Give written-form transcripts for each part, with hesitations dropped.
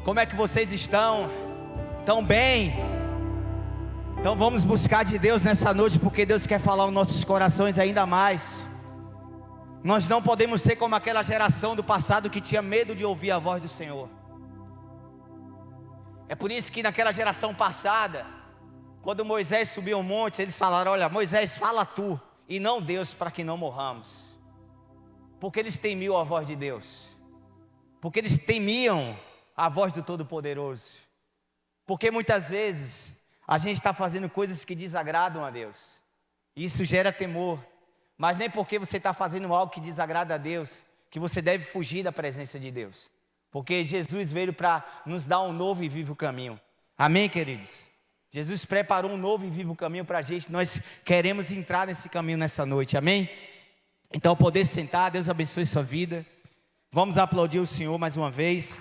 Como é que vocês estão? Tão bem? Então vamos buscar de Deus nessa noite, porque Deus quer falar aos nossos corações ainda mais. Nós não podemos ser como aquela geração do passado que tinha medo de ouvir a voz do Senhor. É por isso que naquela geração passada, quando Moisés subiu ao monte, eles falaram: olha, Moisés, fala tu, e não Deus, para que não morramos. Porque eles temiam a voz de Deus, porque eles temiam a voz do Todo-Poderoso. Porque muitas vezes a gente está fazendo coisas que desagradam a Deus, e isso gera temor. Mas nem porque você está fazendo algo que desagrada a Deus, que você deve fugir da presença de Deus. Porque Jesus veio para nos dar um novo e vivo caminho. Amém, queridos? Jesus preparou um novo e vivo caminho para a gente. Nós queremos entrar nesse caminho nessa noite, amém? Então, poder sentar, Deus abençoe sua vida. Vamos aplaudir o Senhor mais uma vez.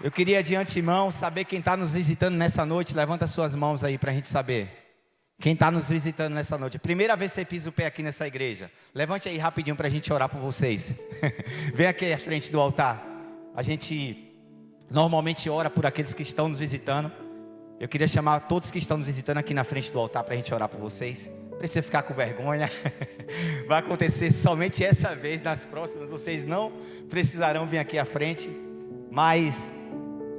Eu queria de antemão saber quem está nos visitando nessa noite. Levanta suas mãos aí para a gente saber. Quem está nos visitando nessa noite, primeira vez que você pisa o pé aqui nessa igreja, levante aí rapidinho para a gente orar por vocês. Vem aqui à frente do altar. A gente normalmente ora por aqueles que estão nos visitando. Eu queria chamar todos que estão nos visitando aqui na frente do altar para a gente orar por vocês. Não precisa ficar com vergonha. Vai acontecer somente essa vez. Nas próximas vocês não precisarão vir aqui à frente. Mas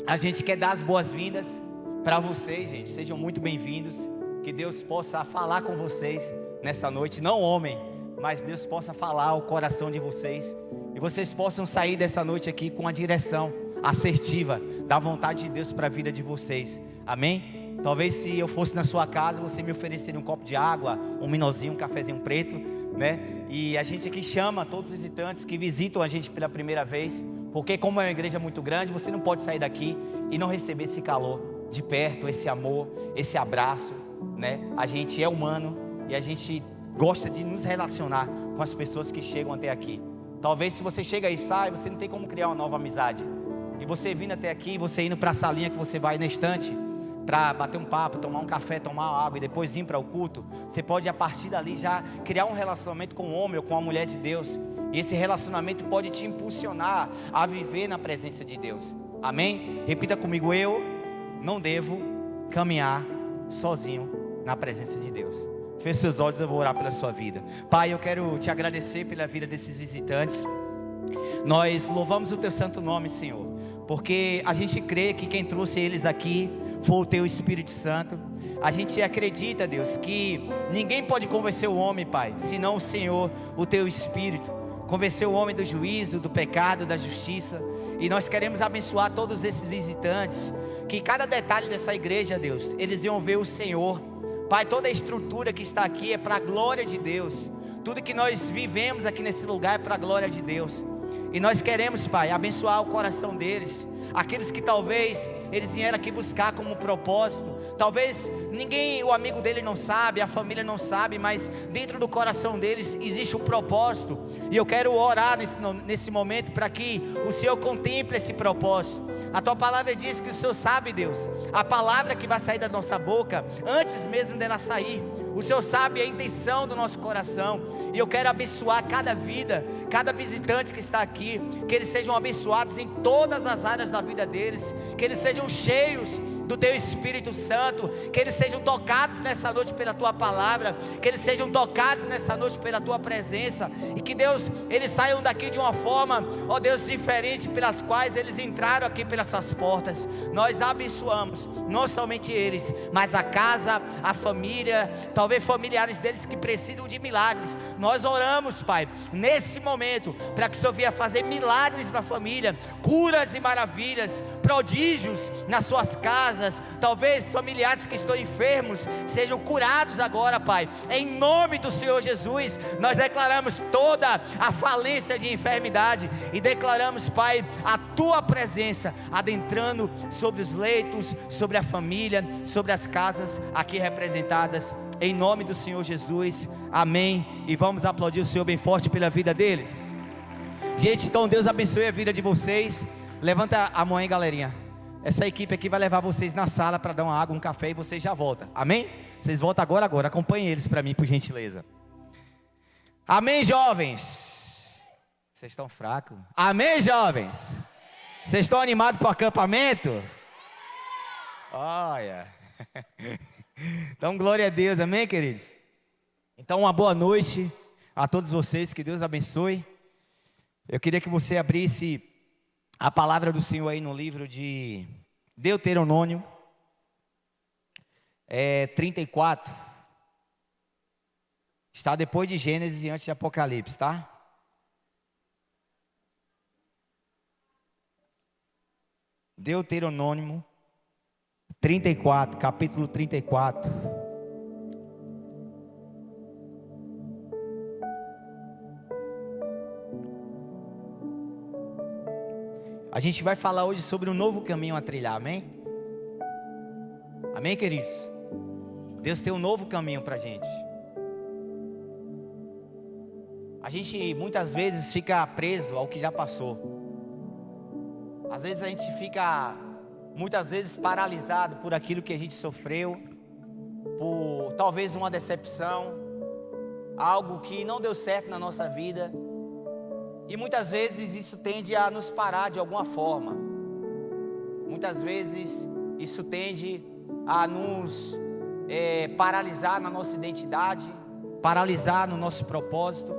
a gente quer dar as boas-vindas para vocês, gente. Sejam muito bem-vindos. Que Deus possa falar com vocês nessa noite, não homem, mas Deus possa falar ao coração de vocês, e vocês possam sair dessa noite aqui com a direção assertiva da vontade de Deus para a vida de vocês, amém? Talvez se eu fosse na sua casa, você me ofereceria um copo de água, um minozinho, um cafezinho preto, né? E a gente aqui chama todos os visitantes que visitam a gente pela primeira vez, porque como é uma igreja muito grande, você não pode sair daqui e não receber esse calor de perto, esse amor, esse abraço, né? A gente é humano e a gente gosta de nos relacionar com as pessoas que chegam até aqui. Talvez se você chega e sai, você não tem como criar uma nova amizade. E você vindo até aqui, você indo para a salinha que você vai na estante para bater um papo, tomar um café, tomar uma água e depois ir para o culto, você pode a partir dali já criar um relacionamento com o homem ou com a mulher de Deus. E esse relacionamento pode te impulsionar a viver na presença de Deus. Amém? Repita comigo: eu não devo caminhar sozinho na presença de Deus. Feche seus olhos, eu vou orar pela sua vida. Pai, eu quero te agradecer pela vida desses visitantes. Nós louvamos o teu santo nome, Senhor, porque a gente crê que quem trouxe eles aqui foi o teu Espírito Santo. A gente acredita, Deus, que ninguém pode convencer o homem, Pai, senão o Senhor, o teu Espírito. Convencer o homem do juízo, do pecado, da justiça. E nós queremos abençoar todos esses visitantes, que cada detalhe dessa igreja, Deus, eles iam ver o Senhor. Pai, toda a estrutura que está aqui é para a glória de Deus. Tudo que nós vivemos aqui nesse lugar é para a glória de Deus. E nós queremos, Pai, abençoar o coração deles. Aqueles que talvez eles vieram aqui buscar como propósito. Talvez ninguém, o amigo dele não sabe, a família não sabe, mas dentro do coração deles existe um propósito. E eu quero orar nesse momento para que o Senhor contemple esse propósito. A tua palavra diz que o Senhor sabe, Deus, a palavra que vai sair da nossa boca, antes mesmo dela sair. O Senhor sabe a intenção do nosso coração. E eu quero abençoar cada vida, cada visitante que está aqui, que eles sejam abençoados em todas as áreas da vida deles, que eles sejam cheios do teu Espírito Santo, que eles sejam tocados nessa noite pela tua palavra, que eles sejam tocados nessa noite pela tua presença, e que Deus, eles saiam daqui de uma forma, ó Deus, diferente pelas quais eles entraram aqui pelas suas portas. Nós abençoamos, não somente eles, mas a casa, a família, talvez familiares deles que precisam de milagres. Nós oramos, Pai, nesse momento, para que o Senhor venha fazer milagres na família, curas e maravilhas, prodígios nas suas casas. Talvez familiares que estão enfermos sejam curados agora, Pai, em nome do Senhor Jesus. Nós declaramos toda a falência de enfermidade e declaramos, Pai, a tua presença adentrando sobre os leitos, sobre a família, sobre as casas aqui representadas, em nome do Senhor Jesus, amém. E vamos aplaudir o Senhor bem forte pela vida deles. Gente, então Deus abençoe a vida de vocês. Levanta a mão aí, galerinha. Essa equipe aqui vai levar vocês na sala para dar uma água, um café, e vocês já voltam, amém? Vocês voltam agora, acompanhem eles para mim, por gentileza. Amém, jovens? Vocês estão fracos? Amém, jovens? Vocês estão animados para o acampamento? Olha. Então, glória a Deus, amém, queridos? Então, uma boa noite a todos vocês, que Deus abençoe. Eu queria que você abrisse a palavra do Senhor aí no livro de Deuteronômio 34. Está depois de Gênesis e antes de Apocalipse, tá? Deuteronômio 34, capítulo 34. A gente vai falar hoje sobre um novo caminho a trilhar, amém? Amém, queridos? Deus tem um novo caminho para a gente. A gente muitas vezes fica preso ao que já passou. Às vezes a gente fica, muitas vezes, paralisado por aquilo que a gente sofreu, por talvez uma decepção, algo que não deu certo na nossa vida. E muitas vezes isso tende a nos parar de alguma forma. Muitas vezes isso tende a nos paralisar na nossa identidade, paralisar no nosso propósito.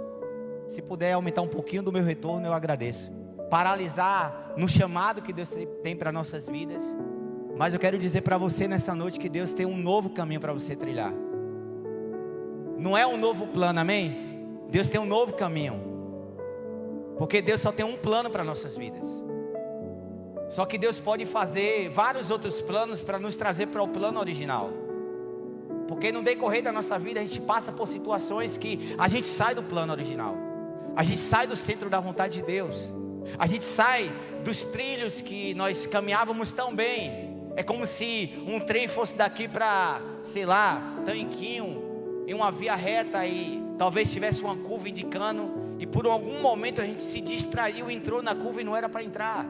Se puder aumentar um pouquinho do meu retorno, eu agradeço. Paralisar no chamado que Deus tem para nossas vidas. Mas eu quero dizer para você nessa noite que Deus tem um novo caminho para você trilhar. Não é um novo plano, amém? Deus tem um novo caminho. Porque Deus só tem um plano para nossas vidas. Só que Deus pode fazer vários outros planos para nos trazer para o plano original. Porque no decorrer da nossa vida a gente passa por situações que a gente sai do plano original. A gente sai do centro da vontade de Deus. A gente sai dos trilhos que nós caminhávamos tão bem. É como se um trem fosse daqui para, sei lá, Tanquinho, em uma via reta e talvez tivesse uma curva indicando, e por algum momento a gente se distraiu, entrou na curva e não era para entrar.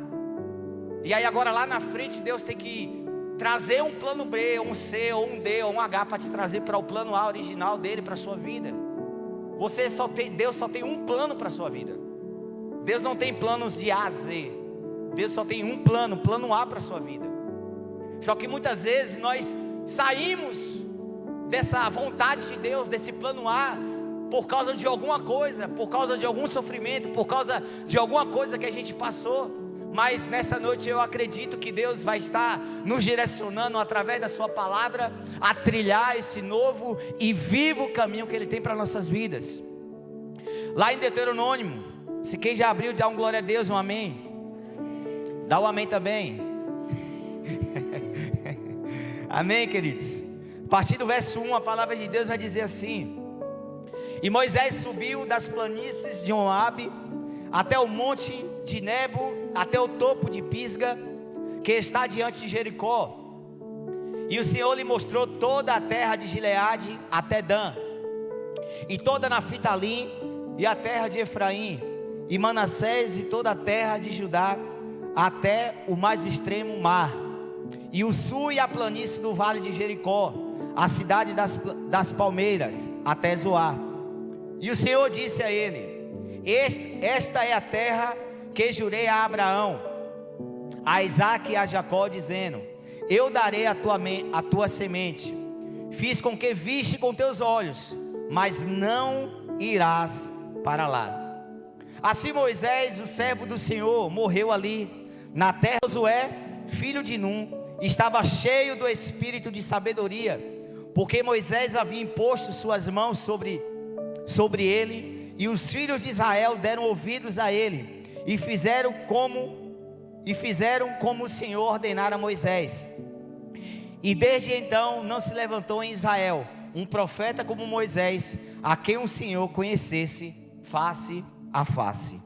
E aí agora lá na frente Deus tem que trazer um plano B, um C, ou um D, ou um H para te trazer para o plano A original dele, para a sua vida. Deus só tem um plano para a sua vida. Deus não tem planos de A a Z. Deus só tem um plano, plano A para a sua vida. Só que muitas vezes nós saímos dessa vontade de Deus, desse plano A, por causa de alguma coisa, por causa de algum sofrimento, por causa de alguma coisa que a gente passou. Mas nessa noite eu acredito que Deus vai estar nos direcionando através da sua palavra a trilhar esse novo e vivo caminho que Ele tem para nossas vidas. Lá em Deuteronômio, se quem já abriu, dá um glória a Deus, um amém. Dá um amém também. Amém, queridos. A partir do verso 1, a palavra de Deus vai dizer assim: E Moisés subiu das planícies de Moabe até o monte de Nebo, até o topo de Pisga, que está diante de Jericó. E o Senhor lhe mostrou toda a terra de Gileade até Dan, e toda Naftali, e a terra de Efraim, e Manassés, e toda a terra de Judá, até o mais extremo mar, e o sul e a planície do vale de Jericó, a cidade das palmeiras, até Zoar. E o Senhor disse a ele: Esta é a terra que jurei a Abraão, a Isaque e a Jacó, dizendo: Eu darei a tua semente. Fiz com que viste com teus olhos, mas não irás para lá. Assim Moisés, o servo do Senhor, morreu ali na terra. Josué, filho de Num, estava cheio do espírito de sabedoria, porque Moisés havia imposto suas mãos sobre ele, e os filhos de Israel deram ouvidos a ele, e fizeram como o Senhor ordenara a Moisés. E desde então não se levantou em Israel um profeta como Moisés, a quem o Senhor conhecesse face a face.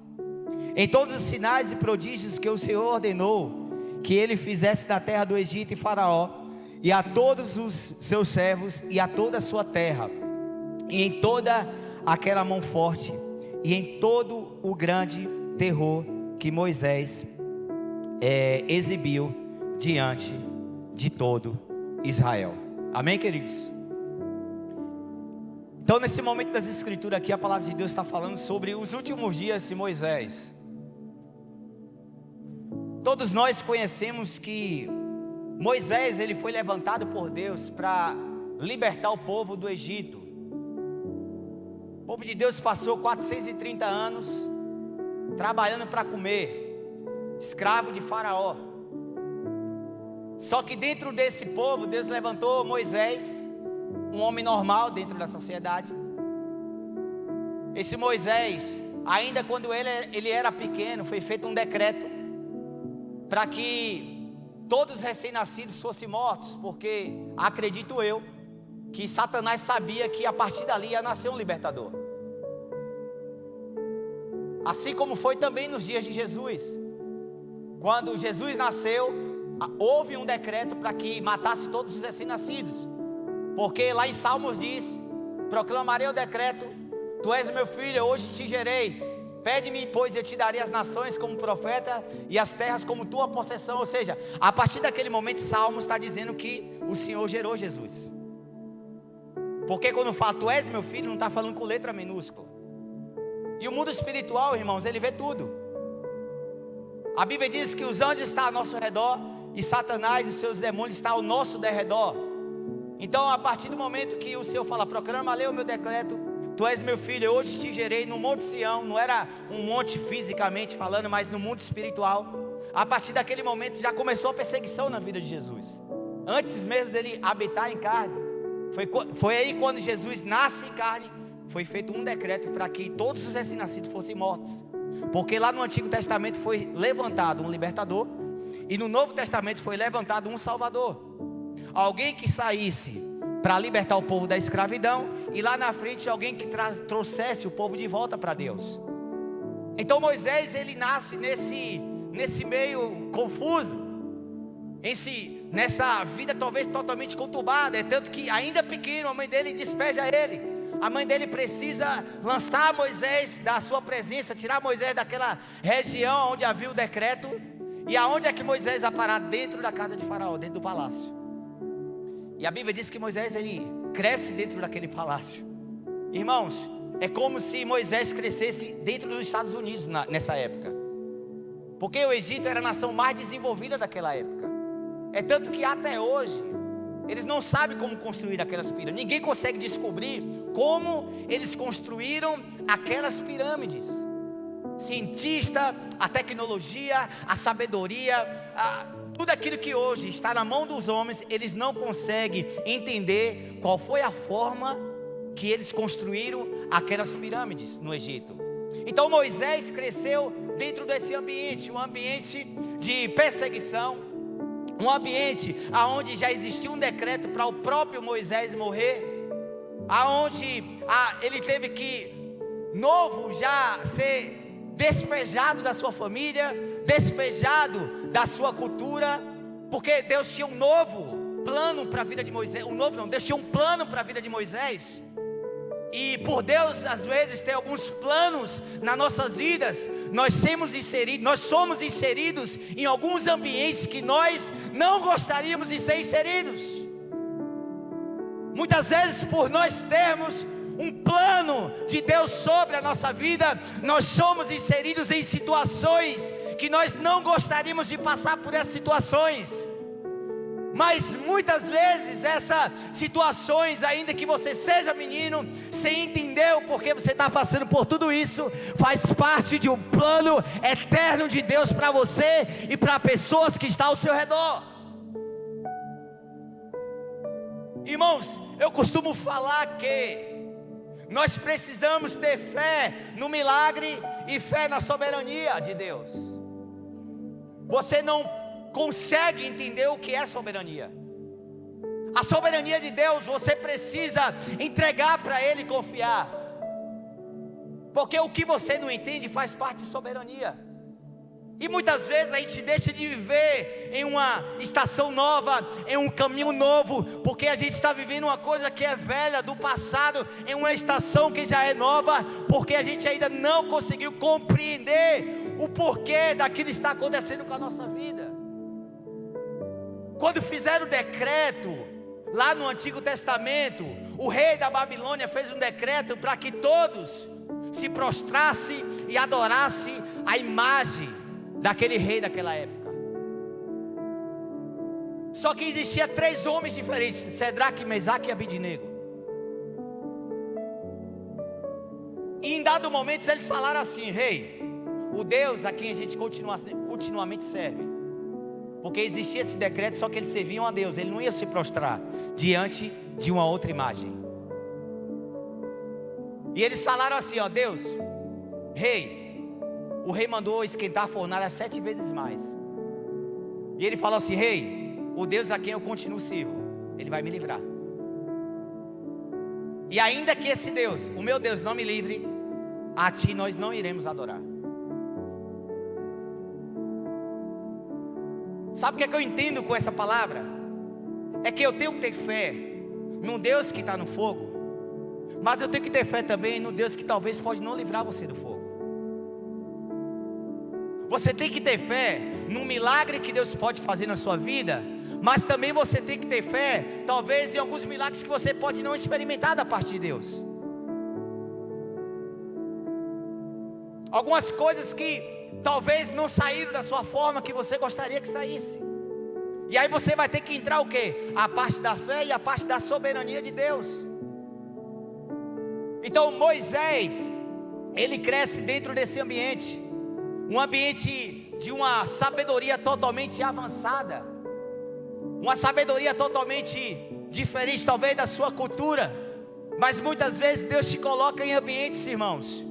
Em todos os sinais e prodígios que o Senhor ordenou que ele fizesse na terra do Egito e Faraó, e a todos os seus servos, e a toda a sua terra, e em toda aquela mão forte, e em todo o grande terror que Moisés exibiu diante de todo Israel. Amém, queridos? Então, nesse momento das escrituras aqui, a palavra de Deus está falando sobre os últimos dias de Moisés. Todos nós conhecemos que Moisés, ele foi levantado por Deus para libertar o povo do Egito. O povo de Deus passou 430 anos trabalhando para comer, escravo de Faraó. Só que dentro desse povo, Deus levantou Moisés, um homem normal dentro da sociedade. Esse Moisés, ainda quando ele era pequeno, foi feito um decreto para que todos os recém-nascidos fossem mortos, porque acredito eu que Satanás sabia que a partir dali ia nascer um libertador. Assim como foi também nos dias de Jesus. Quando Jesus nasceu, houve um decreto para que matasse todos os recém-nascidos, porque lá em Salmos diz: proclamarei o decreto, tu és meu filho, hoje te gerei. Pede-me, pois eu te darei as nações como profeta e as terras como tua possessão. Ou seja, a partir daquele momento, Salmos está dizendo que o Senhor gerou Jesus. Porque quando fala tu és meu filho, não está falando com letra minúscula. E o mundo espiritual, irmãos, ele vê tudo. A Bíblia diz que os anjos estão ao nosso redor e Satanás e seus demônios estão ao nosso derredor. Então, a partir do momento que o Senhor fala: proclama, lê o meu decreto, tu és meu filho, hoje te gerei no Monte Sião. Não era um monte fisicamente falando, mas no mundo espiritual. A partir daquele momento já começou a perseguição na vida de Jesus. Antes mesmo dele habitar em carne, foi aí quando Jesus nasce em carne, foi feito um decreto para que todos os recém-nascidos fossem mortos. Porque lá no Antigo Testamento foi levantado um libertador, e no Novo Testamento foi levantado um salvador. Alguém que saísse para libertar o povo da escravidão, e lá na frente alguém que trouxesse o povo de volta para Deus. Então Moisés, ele nasce nesse meio confuso, nessa vida talvez totalmente conturbada. É tanto que ainda pequeno a mãe dele despeja ele. A mãe dele precisa lançar Moisés da sua presença, tirar Moisés daquela região onde havia o decreto. E aonde é que Moisés vai parar? Dentro da casa de Faraó, dentro do palácio. E a Bíblia diz que Moisés, ele cresce dentro daquele palácio. Irmãos, é como se Moisés crescesse dentro dos Estados Unidos nessa época. Porque o Egito era a nação mais desenvolvida daquela época. É tanto que até hoje eles não sabem como construir aquelas pirâmides. Ninguém consegue descobrir como eles construíram aquelas pirâmides. Cientista, a tecnologia, a sabedoria, tudo aquilo que hoje está na mão dos homens, eles não conseguem entender qual foi a forma que eles construíram aquelas pirâmides no Egito. Então Moisés cresceu dentro desse ambiente, um ambiente de perseguição, um ambiente onde já existia um decreto para o próprio Moisés morrer, aonde ele teve que, novo, já ser despejado da sua família, despejado da sua cultura, porque Deus tinha um novo plano para a vida de Moisés. Deus tinha um plano para a vida de Moisés. E por Deus, às vezes, tem alguns planos nas nossas vidas. Nós somos inseridos em alguns ambientes que nós não gostaríamos de ser inseridos. Muitas vezes, por nós termos um plano de Deus sobre a nossa vida, nós somos inseridos em situações que nós não gostaríamos de passar por essas situações. Mas muitas vezes essas situações, ainda que você seja menino, sem entender o porquê você está passando por tudo isso, faz parte de um plano eterno de Deus para você e para pessoas que estão ao seu redor. Irmãos, eu costumo falar que nós precisamos ter fé no milagre e fé na soberania de Deus. Você não consegue entender o que é soberania. A soberania de Deus você precisa entregar para Ele e confiar, porque o que você não entende faz parte de soberania. E muitas vezes a gente deixa de viver em uma estação nova, em um caminho novo, porque a gente está vivendo uma coisa que é velha, do passado, em uma estação que já é nova, porque a gente ainda não conseguiu compreender o porquê daquilo que está acontecendo com a nossa vida. Quando fizeram o decreto lá no Antigo Testamento, o rei da Babilônia fez um decreto para que todos se prostrassem e adorassem a imagem daquele rei daquela época. Só que existia 3 homens diferentes: Sedraque, Mesaque e Abidnego. E em dado momento eles falaram assim: rei, o Deus a quem a gente continuamente serve, porque existia esse decreto, só que eles serviam a Deus, ele não ia se prostrar diante de uma outra imagem. E eles falaram assim: ó Deus, rei, o rei mandou esquentar a fornalha 7 vezes mais. E ele falou assim: rei, o Deus a quem eu continuo sirvo, ele vai me livrar. E ainda que esse Deus, o meu Deus, não me livre, a ti nós não iremos adorar. Sabe o que é que eu entendo com essa palavra? É que eu tenho que ter fé num Deus que está no fogo, mas eu tenho que ter fé também no Deus que talvez pode não livrar você do fogo. Você tem que ter fé no milagre que Deus pode fazer na sua vida, mas também você tem que ter fé, talvez, em alguns milagres que você pode não experimentar da parte de Deus. Algumas coisas que talvez não saíram da sua forma que você gostaria que saísse. E aí você vai ter que entrar o quê? A parte da fé e a parte da soberania de Deus. Então Moisés, ele cresce dentro desse ambiente, um ambiente de uma sabedoria totalmente avançada, uma sabedoria totalmente diferente talvez da sua cultura. Mas muitas vezes Deus te coloca em ambientes, irmãos,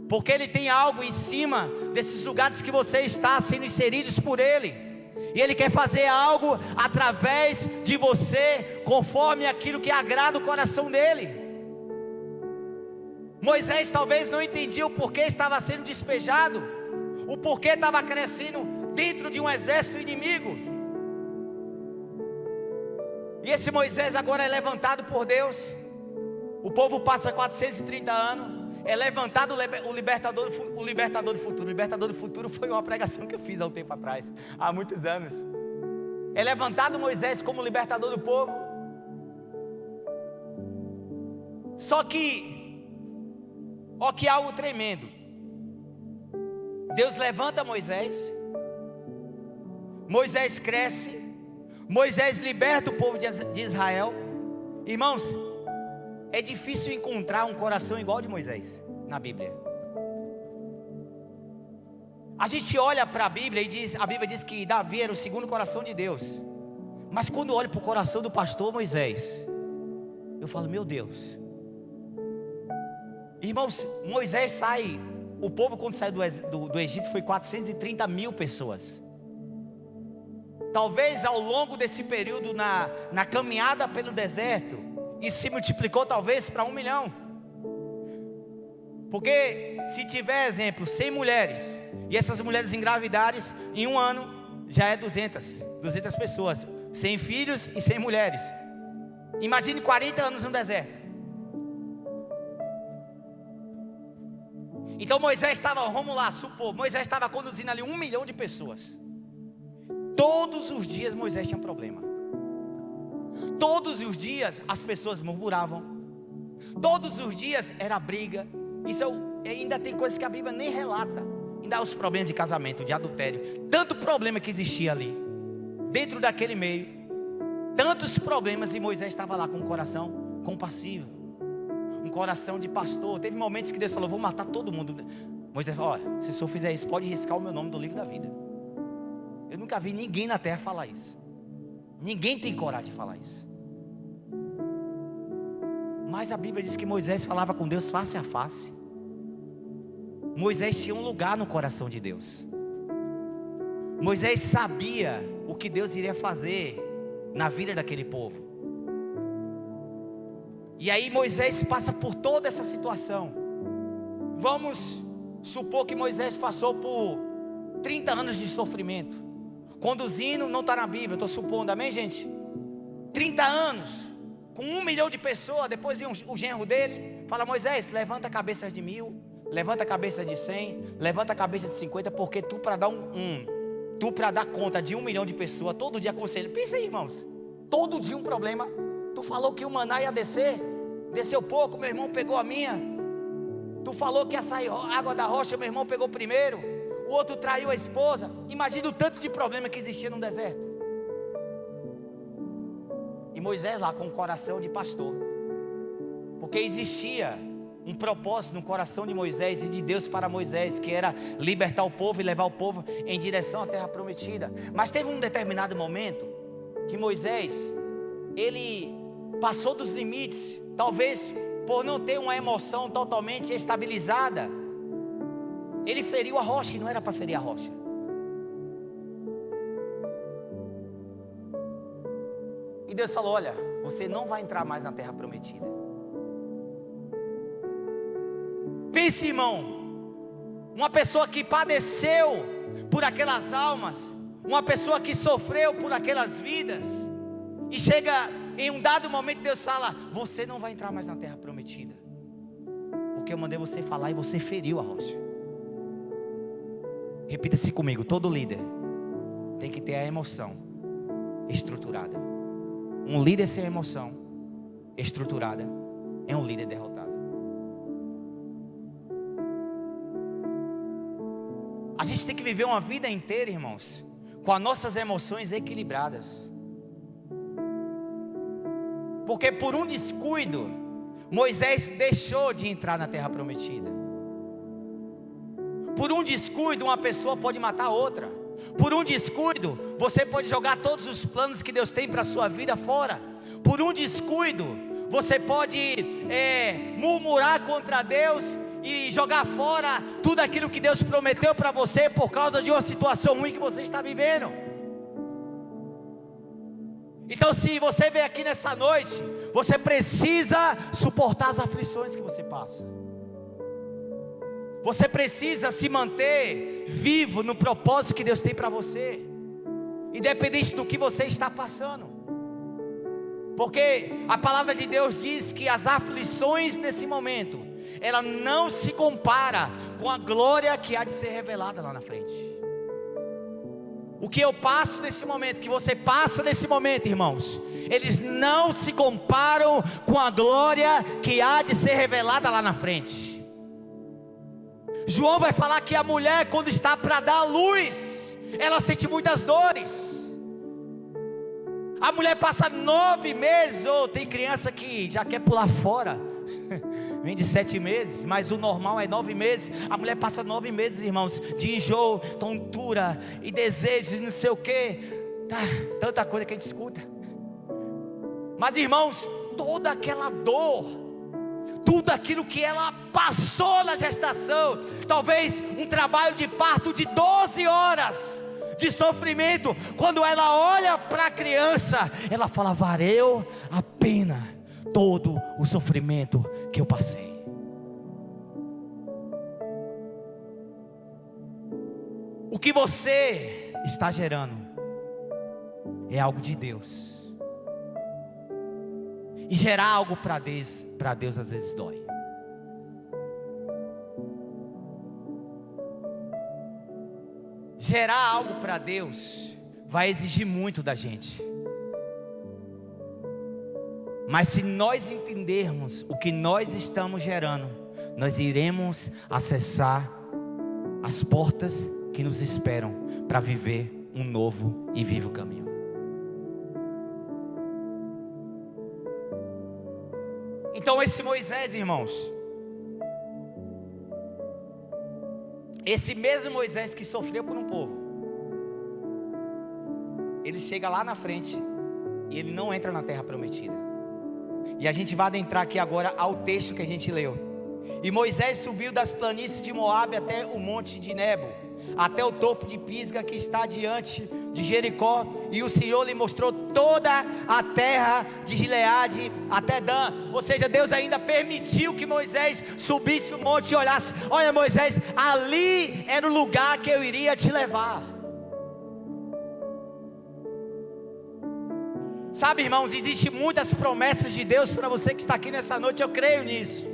porque Ele tem algo em cima desses lugares que você está sendo inseridos por Ele, e Ele quer fazer algo através de você, conforme aquilo que agrada o coração dEle. Moisés talvez não entendia o porquê estava sendo despejado, o porquê estava crescendo dentro de um exército inimigo. E esse Moisés agora é levantado por Deus. O povo passa 430 anos. É levantado o libertador do futuro. O libertador do futuro foi uma pregação que eu fiz há um tempo atrás, há muitos anos. É levantado Moisés como libertador do povo. Só que, ó, que algo tremendo. Deus levanta Moisés. Moisés cresce. Moisés liberta o povo de Israel. Irmãos, é difícil encontrar um coração igual ao de Moisés na Bíblia. A gente olha para a Bíblia e a Bíblia diz que Davi era o segundo coração de Deus. Mas quando eu olho para o coração do pastor Moisés, eu falo: meu Deus. Irmãos, Moisés sai, o povo quando saiu do Egito foi 430 mil pessoas. Talvez ao longo desse período na caminhada pelo deserto, e se multiplicou talvez para 1 milhão. Porque se tiver, exemplo, 100 mulheres, e essas mulheres engravidarem, em 1 ano já é 200 pessoas, 100 filhos e 100 mulheres. Imagine 40 anos no deserto. Então Moisés estava, vamos lá, supor, Moisés estava conduzindo ali 1 milhão de pessoas. Todos os dias Moisés tinha problema. Todos os dias as pessoas murmuravam. Todos os dias era briga. Isso ainda tem coisas que a Bíblia nem relata. Ainda os problemas de casamento, de adultério. Tanto problema que existia ali, dentro daquele meio. Tantos problemas, e Moisés estava lá com um coração compassivo, um coração de pastor. Teve momentos que Deus falou: vou matar todo mundo. Moisés falou: olha, se o senhor fizer isso, pode riscar o meu nome do livro da vida. Eu nunca vi ninguém na terra falar isso. Ninguém tem coragem de falar isso. Mas a Bíblia diz que Moisés falava com Deus face a face. Moisés tinha um lugar no coração de Deus. Moisés sabia o que Deus iria fazer na vida daquele povo. E aí Moisés passa por toda essa situação. Vamos supor que Moisés passou por 30 anos de sofrimento, conduzindo, não está na Bíblia, eu estou supondo, amém, gente? 30 anos, com 1 milhão de pessoas. Depois vem o genro dele, fala: Moisés, levanta a cabeça de 1000, levanta a cabeça de 100, levanta a cabeça de 50, porque tu para dar conta de 1 milhão de pessoas, todo dia conselho. Pensa aí, irmãos, todo dia um problema. Tu falou que o maná ia desceu pouco, meu irmão pegou a minha. Tu falou que ia sair água da rocha, meu irmão pegou primeiro. O outro traiu a esposa. Imagina o tanto de problema que existia no deserto. E Moisés lá com o coração de pastor, porque existia um propósito no coração de Moisés e de Deus para Moisés, que era libertar o povo e levar o povo em direção à terra prometida. Mas teve um determinado momento que Moisés, ele passou dos limites, talvez por não ter uma emoção totalmente estabilizada. Ele feriu a rocha e não era para ferir a rocha. E Deus falou: olha, você não vai entrar mais na terra prometida. Pense, irmão, uma pessoa que padeceu por aquelas almas, uma pessoa que sofreu por aquelas vidas, e chega em um dado momento, Deus fala: você não vai entrar mais na terra prometida, porque eu mandei você falar e você feriu a rocha. Repita-se comigo: todo líder tem que ter a emoção estruturada. Um líder sem emoção estruturada é um líder derrotado. A gente tem que viver uma vida inteira, irmãos, com as nossas emoções equilibradas. Porque por um descuido, Moisés deixou de entrar na terra prometida. Por um descuido, uma pessoa pode matar a outra. Por um descuido, você pode jogar todos os planos que Deus tem para a sua vida fora. Por um descuido, você pode murmurar contra Deus e jogar fora tudo aquilo que Deus prometeu para você por causa de uma situação ruim que você está vivendo. Então, se você veio aqui nessa noite, você precisa suportar as aflições que você passa. Você precisa se manter vivo no propósito que Deus tem para você, independente do que você está passando. Porque a palavra de Deus diz que as aflições nesse momento, ela não se compara com a glória que há de ser revelada lá na frente. O que eu passo nesse momento, que você passa nesse momento, irmãos, eles não se comparam com a glória que há de ser revelada lá na frente. João vai falar que a mulher, quando está para dar à luz, ela sente muitas dores. A mulher passa 9 meses, ou tem criança que já quer pular fora, vem de 7 meses, mas o normal é 9 meses. A mulher passa 9 meses, irmãos, de enjoo, tontura e desejo, não sei o que, tanta coisa que a gente escuta. Mas, irmãos, toda aquela dor, tudo aquilo que ela passou na gestação, talvez um trabalho de parto de 12 horas de sofrimento, quando ela olha para a criança, ela fala: valeu a pena todo o sofrimento que eu passei. O que você está gerando é algo de Deus. E gerar algo para Deus às vezes dói. Gerar algo para Deus vai exigir muito da gente. Mas se nós entendermos o que nós estamos gerando, nós iremos acessar as portas que nos esperam para viver um novo e vivo caminho. Então esse Moisés, irmãos, esse mesmo Moisés que sofreu por um povo, ele chega lá na frente e ele não entra na terra prometida. E a gente vai adentrar aqui agora ao texto que a gente leu. E Moisés subiu das planícies de Moabe até o monte de Nebo, até o topo de Pisga que está diante de Jericó, e o Senhor lhe mostrou toda a terra de Gileade até Dan. Ou seja, Deus ainda permitiu que Moisés subisse o monte e olhasse: olha, Moisés, ali era o lugar que eu iria te levar. Sabe, irmãos, existem muitas promessas de Deus para você que está aqui nessa noite, eu creio nisso.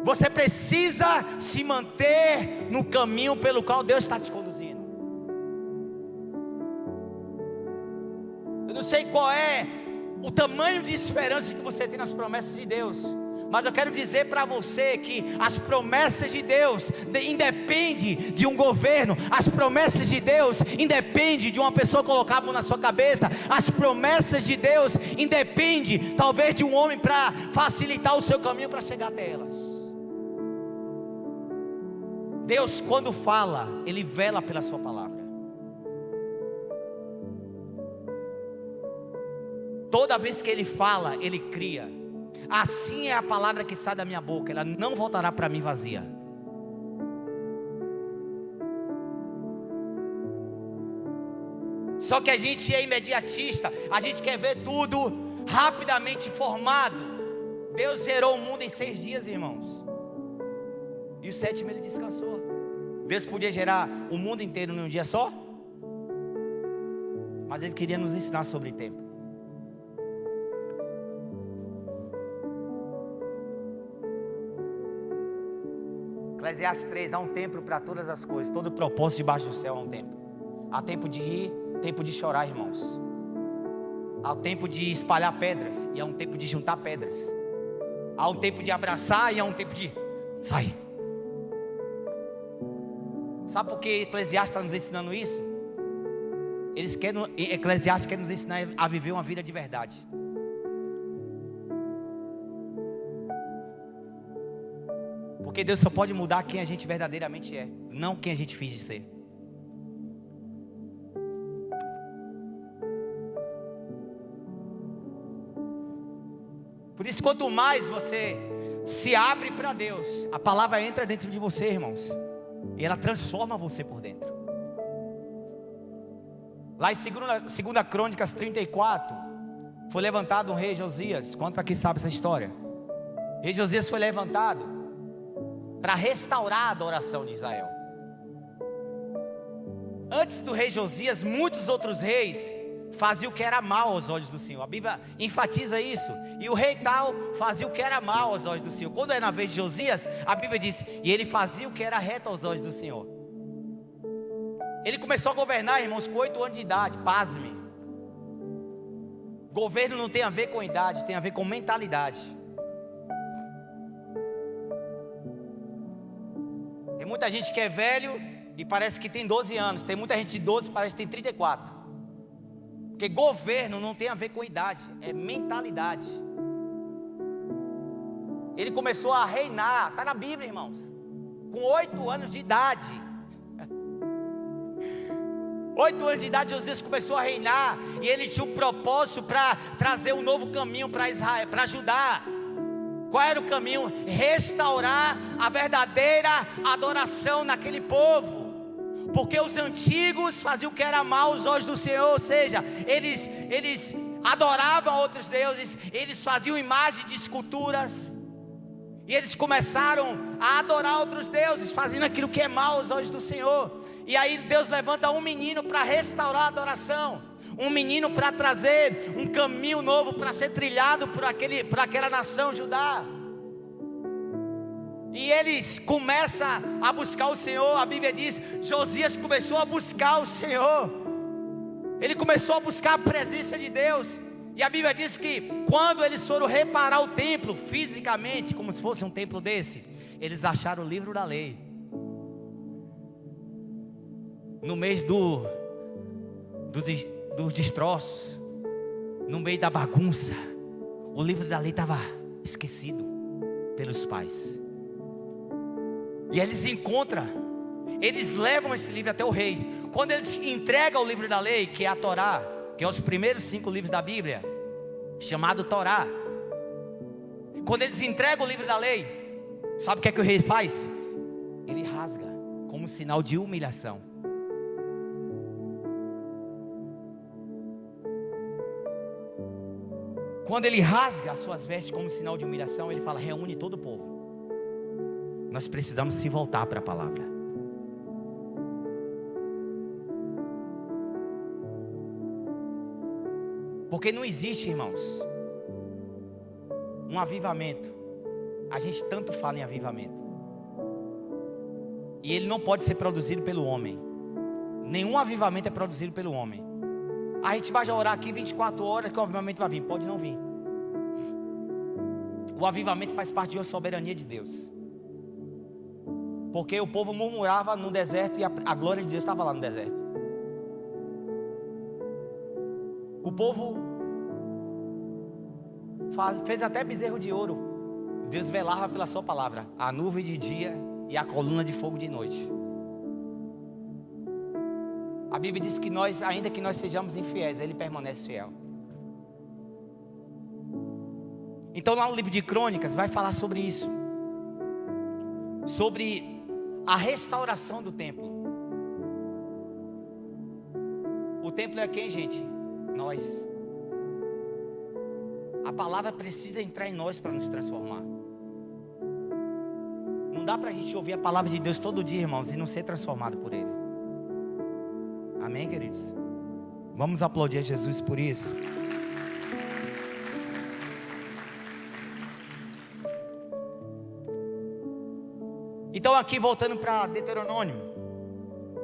Você precisa se manter no caminho pelo qual Deus está te conduzindo. Eu não sei qual é o tamanho de esperança que você tem nas promessas de Deus, Mas eu quero dizer para você que as promessas de Deus independem de um governo. As promessas de Deus independem de uma pessoa colocar a mão na sua cabeça. As promessas de Deus independem talvez de um homem para facilitar o seu caminho para chegar até elas. Deus, quando fala, Ele vela pela sua palavra. Toda vez que Ele fala, Ele cria. Assim é a palavra que sai da minha boca, ela não voltará para mim vazia. Só que a gente é imediatista, a gente quer ver tudo rapidamente formado. Deus gerou o mundo em 6 dias, irmãos, e o 7º Ele descansou. Deus podia gerar o mundo inteiro em um dia só, mas Ele queria nos ensinar sobre tempo. Eclesiastes 3, há um tempo para todas as coisas, todo propósito debaixo do céu há um tempo. Há tempo de rir, tempo de chorar, irmãos. Há um tempo de espalhar pedras, e há um tempo de juntar pedras. Há um tempo de abraçar, e há um tempo de sair. Sabe por que Eclesiastes está nos ensinando isso? Eclesiastes quer nos ensinar a viver uma vida de verdade. Porque Deus só pode mudar quem a gente verdadeiramente é, não quem a gente finge ser. Por isso, quanto mais você se abre para Deus, a palavra entra dentro de você, irmãos, e ela transforma você por dentro. Lá em 2 Crônicas 34, foi levantado um rei Josias. Quantos aqui sabem essa história? O rei Josias foi levantado para restaurar a adoração de Israel. Antes do rei Josias, muitos outros reis faziam o que era mal aos olhos do Senhor. A Bíblia enfatiza isso. E o rei tal fazia o que era mal aos olhos do Senhor. Quando é na vez de Josias, a Bíblia diz: e ele fazia o que era reto aos olhos do Senhor. Ele começou a governar, irmãos, com 8 anos de idade. Pasme. Governo não tem a ver com idade, tem a ver com mentalidade. Tem muita gente que é velho e parece que tem 12 anos. Tem muita gente de 12 e parece que tem 34. Porque governo não tem a ver com idade, é mentalidade. Ele começou a reinar, está na Bíblia, irmãos, com 8 anos de idade. 8 anos de idade, Josias começou a reinar. E ele tinha um propósito para trazer um novo caminho para Israel, para Judá. Qual era o caminho? Restaurar a verdadeira adoração naquele povo. Porque os antigos faziam o que era mal aos olhos do Senhor. Ou seja, eles adoravam outros deuses, eles faziam imagens de esculturas, e eles começaram a adorar outros deuses, fazendo aquilo que é mal aos olhos do Senhor. E aí Deus levanta um menino para restaurar a adoração, um menino para trazer um caminho novo para ser trilhado por aquela nação, Judá. E eles começam a buscar o Senhor. A Bíblia diz: Josias começou a buscar o Senhor. Ele começou a buscar a presença de Deus. E a Bíblia diz que quando eles foram reparar o templo fisicamente, como se fosse um templo desse, eles acharam o livro da lei. No meio dos destroços, no meio da bagunça, o livro da lei estava esquecido pelos pais. E eles encontram, eles levam esse livro até o rei. Quando eles entregam o livro da lei, que é a Torá, que é os primeiros 5 livros da Bíblia, chamado Torá. Quando eles entregam o livro da lei, sabe o que é que o rei faz? Ele rasga, como sinal de humilhação. Quando ele rasga as suas vestes como sinal de humilhação, ele fala: reúne todo o povo. Nós precisamos se voltar para a palavra. Porque não existe, irmãos, um avivamento. A gente tanto fala em avivamento, e ele não pode ser produzido pelo homem. Nenhum avivamento é produzido pelo homem. A gente vai já orar aqui 24 horas que o avivamento vai vir. Pode não vir. O avivamento faz parte de uma soberania de Deus. Porque o povo murmurava no deserto e a glória de Deus estava lá no deserto. O povo fez até bezerro de ouro. Deus velava pela sua palavra, a nuvem de dia e a coluna de fogo de noite. A Bíblia diz que nós, ainda que nós sejamos infiéis, Ele permanece fiel. Então lá no livro de Crônicas vai falar sobre isso, sobre a restauração do templo. O templo é quem, gente? Nós. A palavra precisa entrar em nós para nos transformar. Não dá para a gente ouvir a palavra de Deus todo dia, irmãos, e não ser transformado por Ele. Amém, queridos? Vamos aplaudir a Jesus por isso. Então aqui voltando para Deuteronômio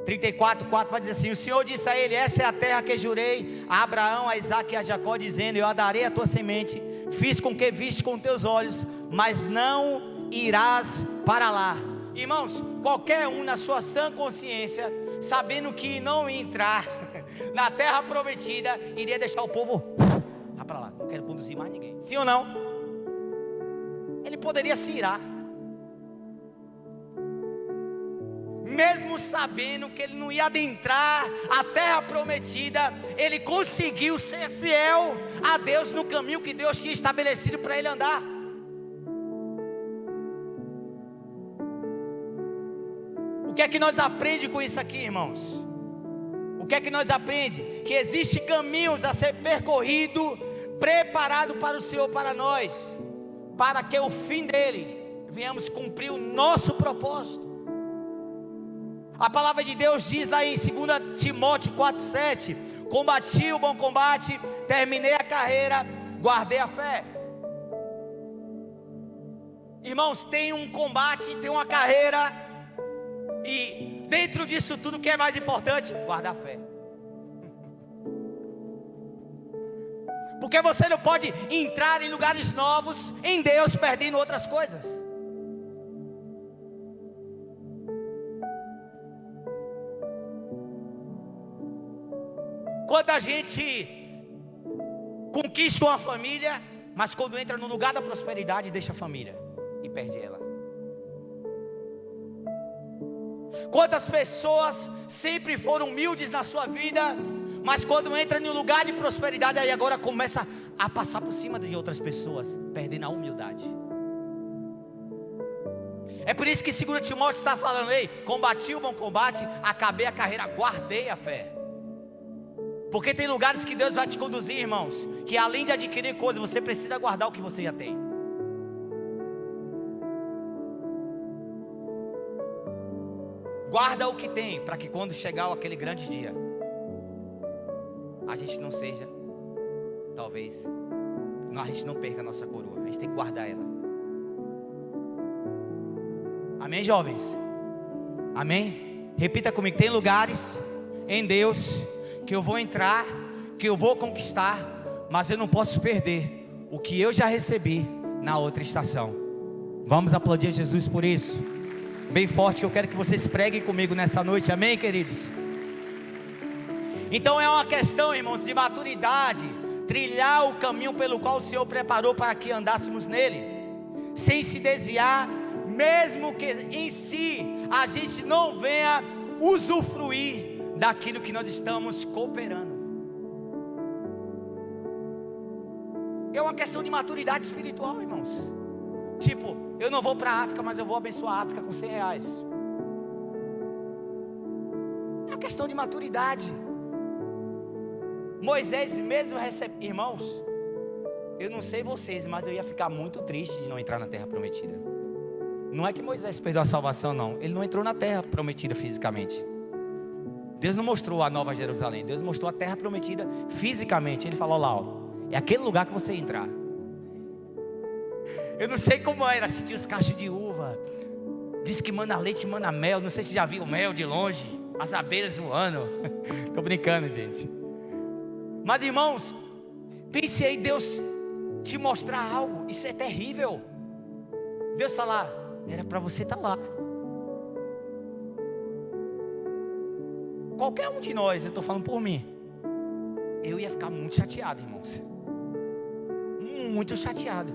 34:4 vai dizer assim: o Senhor disse a ele: essa é a terra que jurei a Abraão, a Isaque e a Jacó, dizendo: eu a darei a tua semente. Fiz com que viste com teus olhos, mas não irás para lá. Irmãos, qualquer um na sua sã consciência, sabendo que não ia entrar na terra prometida, iria deixar o povo para lá. Não quero conduzir mais ninguém. Sim ou não? Ele poderia se irar, mesmo sabendo que ele não ia adentrar a terra prometida. Ele conseguiu ser fiel a Deus no caminho que Deus tinha estabelecido para ele andar. O que é que nós aprendemos com isso aqui, irmãos? O que é que nós aprendemos? Que existem caminhos a ser percorrido, preparado para o Senhor, para nós, para que o fim dele venhamos cumprir o nosso propósito. A palavra de Deus diz lá em 2 Timóteo 4:7: combati o bom combate, terminei a carreira, guardei a fé. Irmãos, tem um combate, tem uma carreira, e dentro disso tudo, o que é mais importante? Guardar a fé. Porque você não pode entrar em lugares novos em Deus perdendo outras coisas. Quanta gente conquista uma família, mas quando entra no lugar da prosperidade, deixa a família e perde ela. Quantas pessoas sempre foram humildes na sua vida, mas quando entra no lugar de prosperidade, aí agora começa a passar por cima de outras pessoas, perdendo a humildade. É por isso que 2 Timóteo está falando: ei, combati o bom combate, acabei a carreira, guardei a fé. Porque tem lugares que Deus vai te conduzir, irmãos, que além de adquirir coisas, você precisa guardar o que você já tem. Guarda o que tem, para que quando chegar aquele grande dia, a gente não seja, talvez, a gente não perca a nossa coroa. A gente tem que guardar ela. Amém, jovens? Amém? Repita comigo: tem lugares em Deus que eu vou entrar, que eu vou conquistar, mas eu não posso perder o que eu já recebi na outra estação. Vamos aplaudir Jesus por isso, bem forte, que eu quero que vocês preguem comigo nessa noite. Amém, queridos? Então é uma questão, irmãos, de maturidade, trilhar o caminho pelo qual o Senhor preparou para que andássemos nele, sem se desviar, mesmo que em si a gente não venha usufruir daquilo que nós estamos cooperando. É uma questão de maturidade espiritual, irmãos. Tipo, eu não vou para a África, mas eu vou abençoar a África com R$100. É uma questão de maturidade. Moisés mesmo recebeu. Irmãos, eu não sei vocês, mas eu ia ficar muito triste de não entrar na terra prometida. Não é que Moisés perdeu a salvação, não. Ele não entrou na terra prometida fisicamente. Deus não mostrou a Nova Jerusalém, Deus mostrou a terra prometida fisicamente. Ele falou lá, ó, é aquele lugar que você entrar. Eu não sei como era, se tinha os cachos de uva, diz que manda leite e manda mel. Não sei se já viu o mel de longe, as abelhas voando. Tô brincando, gente. Mas irmãos, pense aí, Deus te mostrar algo. Isso é terrível. Deus falar, era para você estar lá. Qualquer um de nós, eu estou falando por mim, eu ia ficar muito chateado, irmãos. Muito chateado,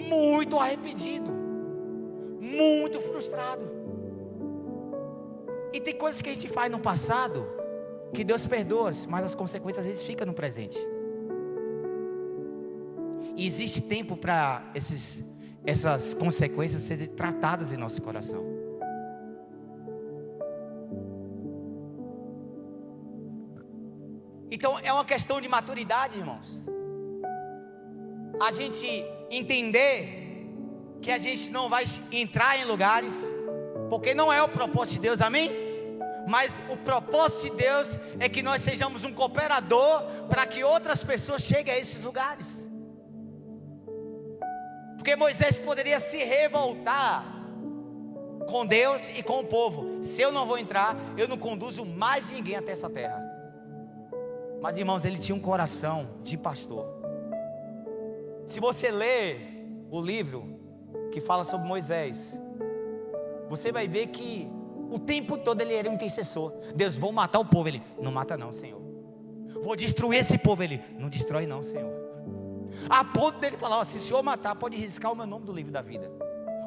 muito arrependido, muito frustrado. E tem coisas que a gente faz no passado que Deus perdoa, mas as consequências às vezes ficam no presente. E existe tempo para essas consequências serem tratadas em nosso coração. Então é uma questão de maturidade, irmãos. A gente entender que a gente não vai entrar em lugares, porque não é o propósito de Deus, amém? Mas o propósito de Deus é que nós sejamos um cooperador para que outras pessoas cheguem a esses lugares. Porque Moisés poderia se revoltar com Deus e com o povo. Se eu não vou entrar, eu não conduzo mais ninguém até essa terra. Mas irmãos, ele tinha um coração de pastor. Se você ler o livro que fala sobre Moisés, você vai ver que o tempo todo ele era um intercessor. Deus, vou matar o povo. Ele, não mata não, Senhor. Vou destruir esse povo. Ele, não destrói não, Senhor. A ponto dele falar, ó, se o Senhor matar, pode riscar o meu nome do livro da vida.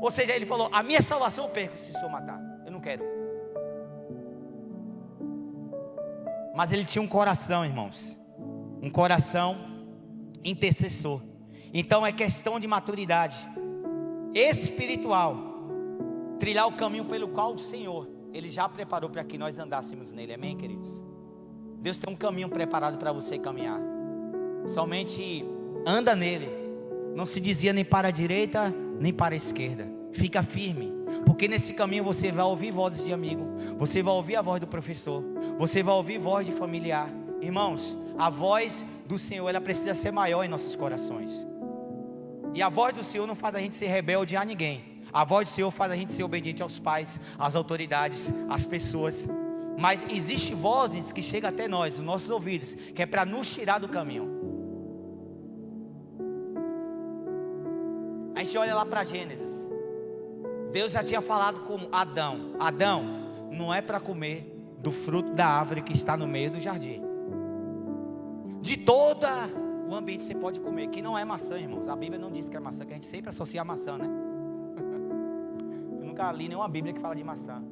Ou seja, ele falou, a minha salvação eu perco se o Senhor matar. Eu não quero. Mas ele tinha um coração, irmãos, um coração intercessor. Então é questão de maturidade espiritual, trilhar o caminho pelo qual o Senhor, Ele já preparou para que nós andássemos nele, amém, queridos? Deus tem um caminho preparado para você caminhar. Somente anda nele. Não se desvia nem para a direita, nem para a esquerda. Fica firme, porque nesse caminho você vai ouvir vozes de amigo, você vai ouvir a voz do professor, você vai ouvir voz de familiar. Irmãos, a voz do Senhor, ela precisa ser maior em nossos corações. E a voz do Senhor não faz a gente ser rebelde a ninguém. A voz do Senhor faz a gente ser obediente aos pais, às autoridades, às pessoas. Mas existem vozes que chegam até nós, nos nossos ouvidos, que é para nos tirar do caminho. A gente olha lá para Gênesis. Deus já tinha falado com Adão. Adão, não é para comer do fruto da árvore que está no meio do jardim. De todo o ambiente você pode comer, que não é maçã, irmãos. A Bíblia não diz que é maçã, que a gente sempre associa a maçã, né? Eu nunca li nenhuma Bíblia que fala de maçã.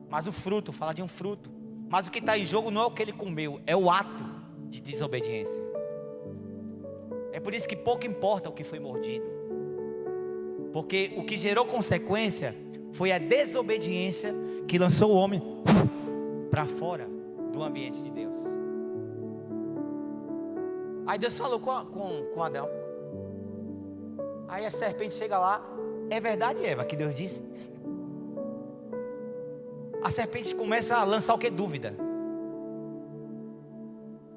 Mas o fruto, fala de um fruto. Mas o que está em jogo não é o que ele comeu, é o ato de desobediência. É por isso que pouco importa o que foi mordido. Porque o que gerou consequência foi a desobediência que lançou o homem para fora do ambiente de Deus. Aí Deus falou com Adão. Aí a serpente chega lá. É verdade, Eva, que Deus disse? A serpente começa a lançar o que? Dúvida.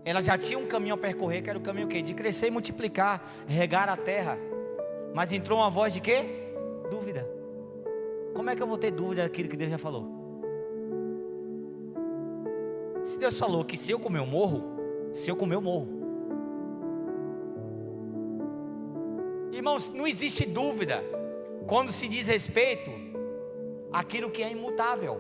Ela já tinha um caminho a percorrer, que era o caminho o quê? De crescer e multiplicar, regar a terra. Mas entrou uma voz de quê? Dúvida. Como é que eu vou ter dúvida daquilo que Deus já falou? Se Deus falou que se eu comer eu morro, se eu comer eu morro. Irmãos, não existe dúvida quando se diz respeito àquilo que é imutável.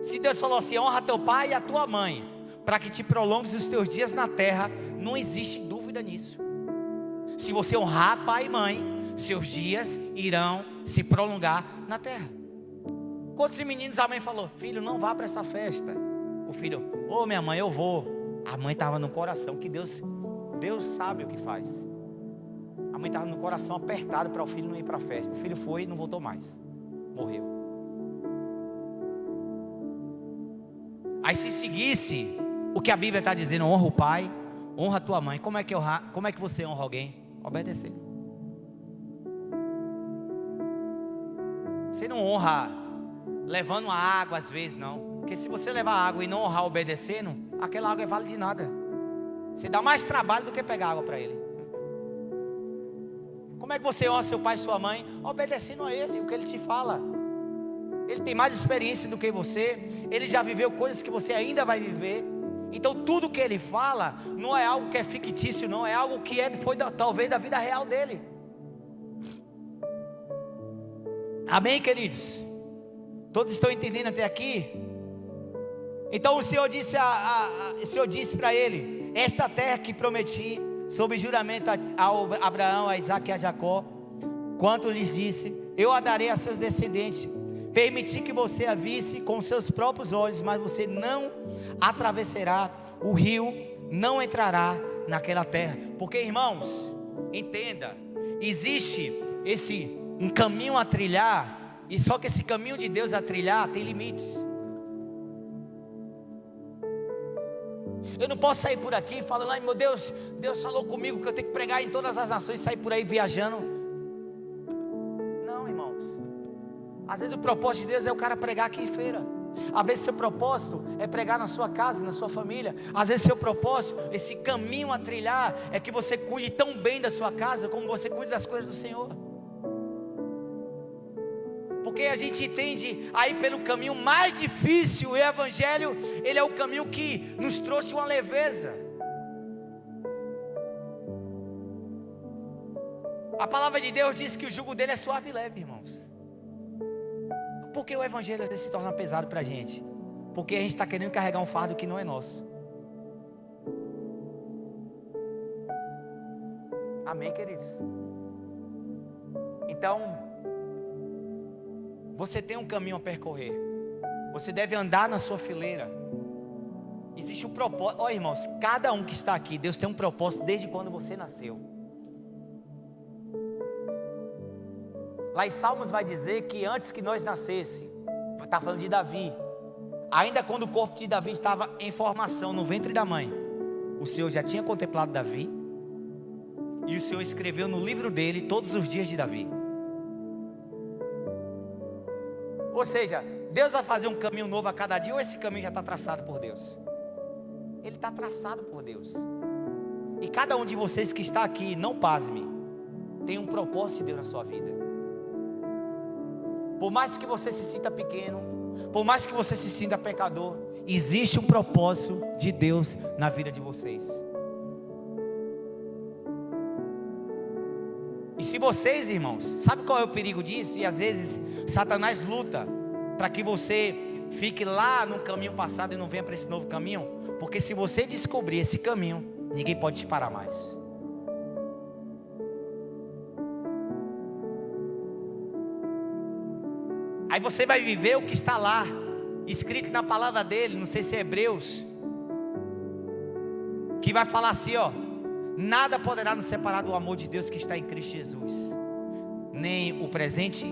Se Deus falou assim, honra teu pai e a tua mãe, para que te prolongues os teus dias na terra, não existe dúvida nisso. Se você honrar pai e mãe, seus dias irão se prolongar na terra. Quantos meninos a mãe falou, filho, não vá para essa festa? O filho, ô minha mãe, eu vou. A mãe estava no coração, que Deus sabe o que faz. A mãe estava no coração apertado para o filho não ir para a festa. O filho foi e não voltou mais, morreu. Aí se seguisse o que a Bíblia está dizendo, honra o pai, honra a tua mãe. Como é que você honra alguém? Obedecer. Você não honra levando a água às vezes, não. Porque se você levar água e não honrar obedecendo, aquela água é vale de nada. Você dá mais trabalho do que pegar água para ele. Como é que você honra seu pai e sua mãe? Obedecendo a ele, o que ele te fala. Ele tem mais experiência do que você. Ele já viveu coisas que você ainda vai viver. Então tudo que ele fala não é algo que é fictício, não, é algo que foi talvez da vida real dele. Amém, queridos? Todos estão entendendo até aqui? Então o Senhor disse para ele: esta terra que prometi sob juramento a Abraão, a Isaque e a Jacó, quanto lhes disse, eu a darei a seus descendentes. Permiti que você a visse com seus próprios olhos, mas você não atravessará o rio, não entrará naquela terra. Porque, irmãos, entenda, existe um caminho a trilhar, e só que esse caminho de Deus a trilhar tem limites. Eu não posso sair por aqui falando: ai meu Deus, Deus falou comigo que eu tenho que pregar em todas as nações, sair por aí viajando. Não, irmãos. Às vezes o propósito de Deus é o cara pregar aqui em feira. Às vezes seu propósito é pregar na sua casa, na sua família. Às vezes seu propósito, esse caminho a trilhar, é que você cuide tão bem da sua casa como você cuide das coisas do Senhor. Porque a gente entende aí pelo caminho mais difícil. O Evangelho, ele é o caminho que nos trouxe uma leveza. A palavra de Deus diz que o jugo dele é suave e leve, irmãos. Por que o Evangelho às vezes se torna pesado para a gente? Porque a gente está querendo carregar um fardo que não é nosso. Amém, queridos? Então, você tem um caminho a percorrer. Você deve andar na sua fileira. Existe um propósito. Ó, irmãos, cada um que está aqui, Deus tem um propósito desde quando você nasceu. Lá em Salmos vai dizer que antes que nós nascesse, está falando de Davi, ainda quando o corpo de Davi estava em formação no ventre da mãe, o Senhor já tinha contemplado Davi, e o Senhor escreveu no livro dele todos os dias de Davi. Ou seja, Deus vai fazer um caminho novo a cada dia, ou esse caminho já está traçado por Deus? Ele está traçado por Deus. E cada um de vocês que está aqui, não pasme, tem um propósito de Deus na sua vida. Por mais que você se sinta pequeno, por mais que você se sinta pecador, existe um propósito de Deus na vida de vocês. E se vocês, irmãos, sabe qual é o perigo disso? E às vezes Satanás luta para que você fique lá no caminho passado e não venha para esse novo caminho. Porque se você descobrir esse caminho, ninguém pode te parar mais. Aí você vai viver o que está lá, escrito na palavra dele, não sei se é Hebreus, que vai falar assim, ó: nada poderá nos separar do amor de Deus que está em Cristo Jesus. Nem o presente,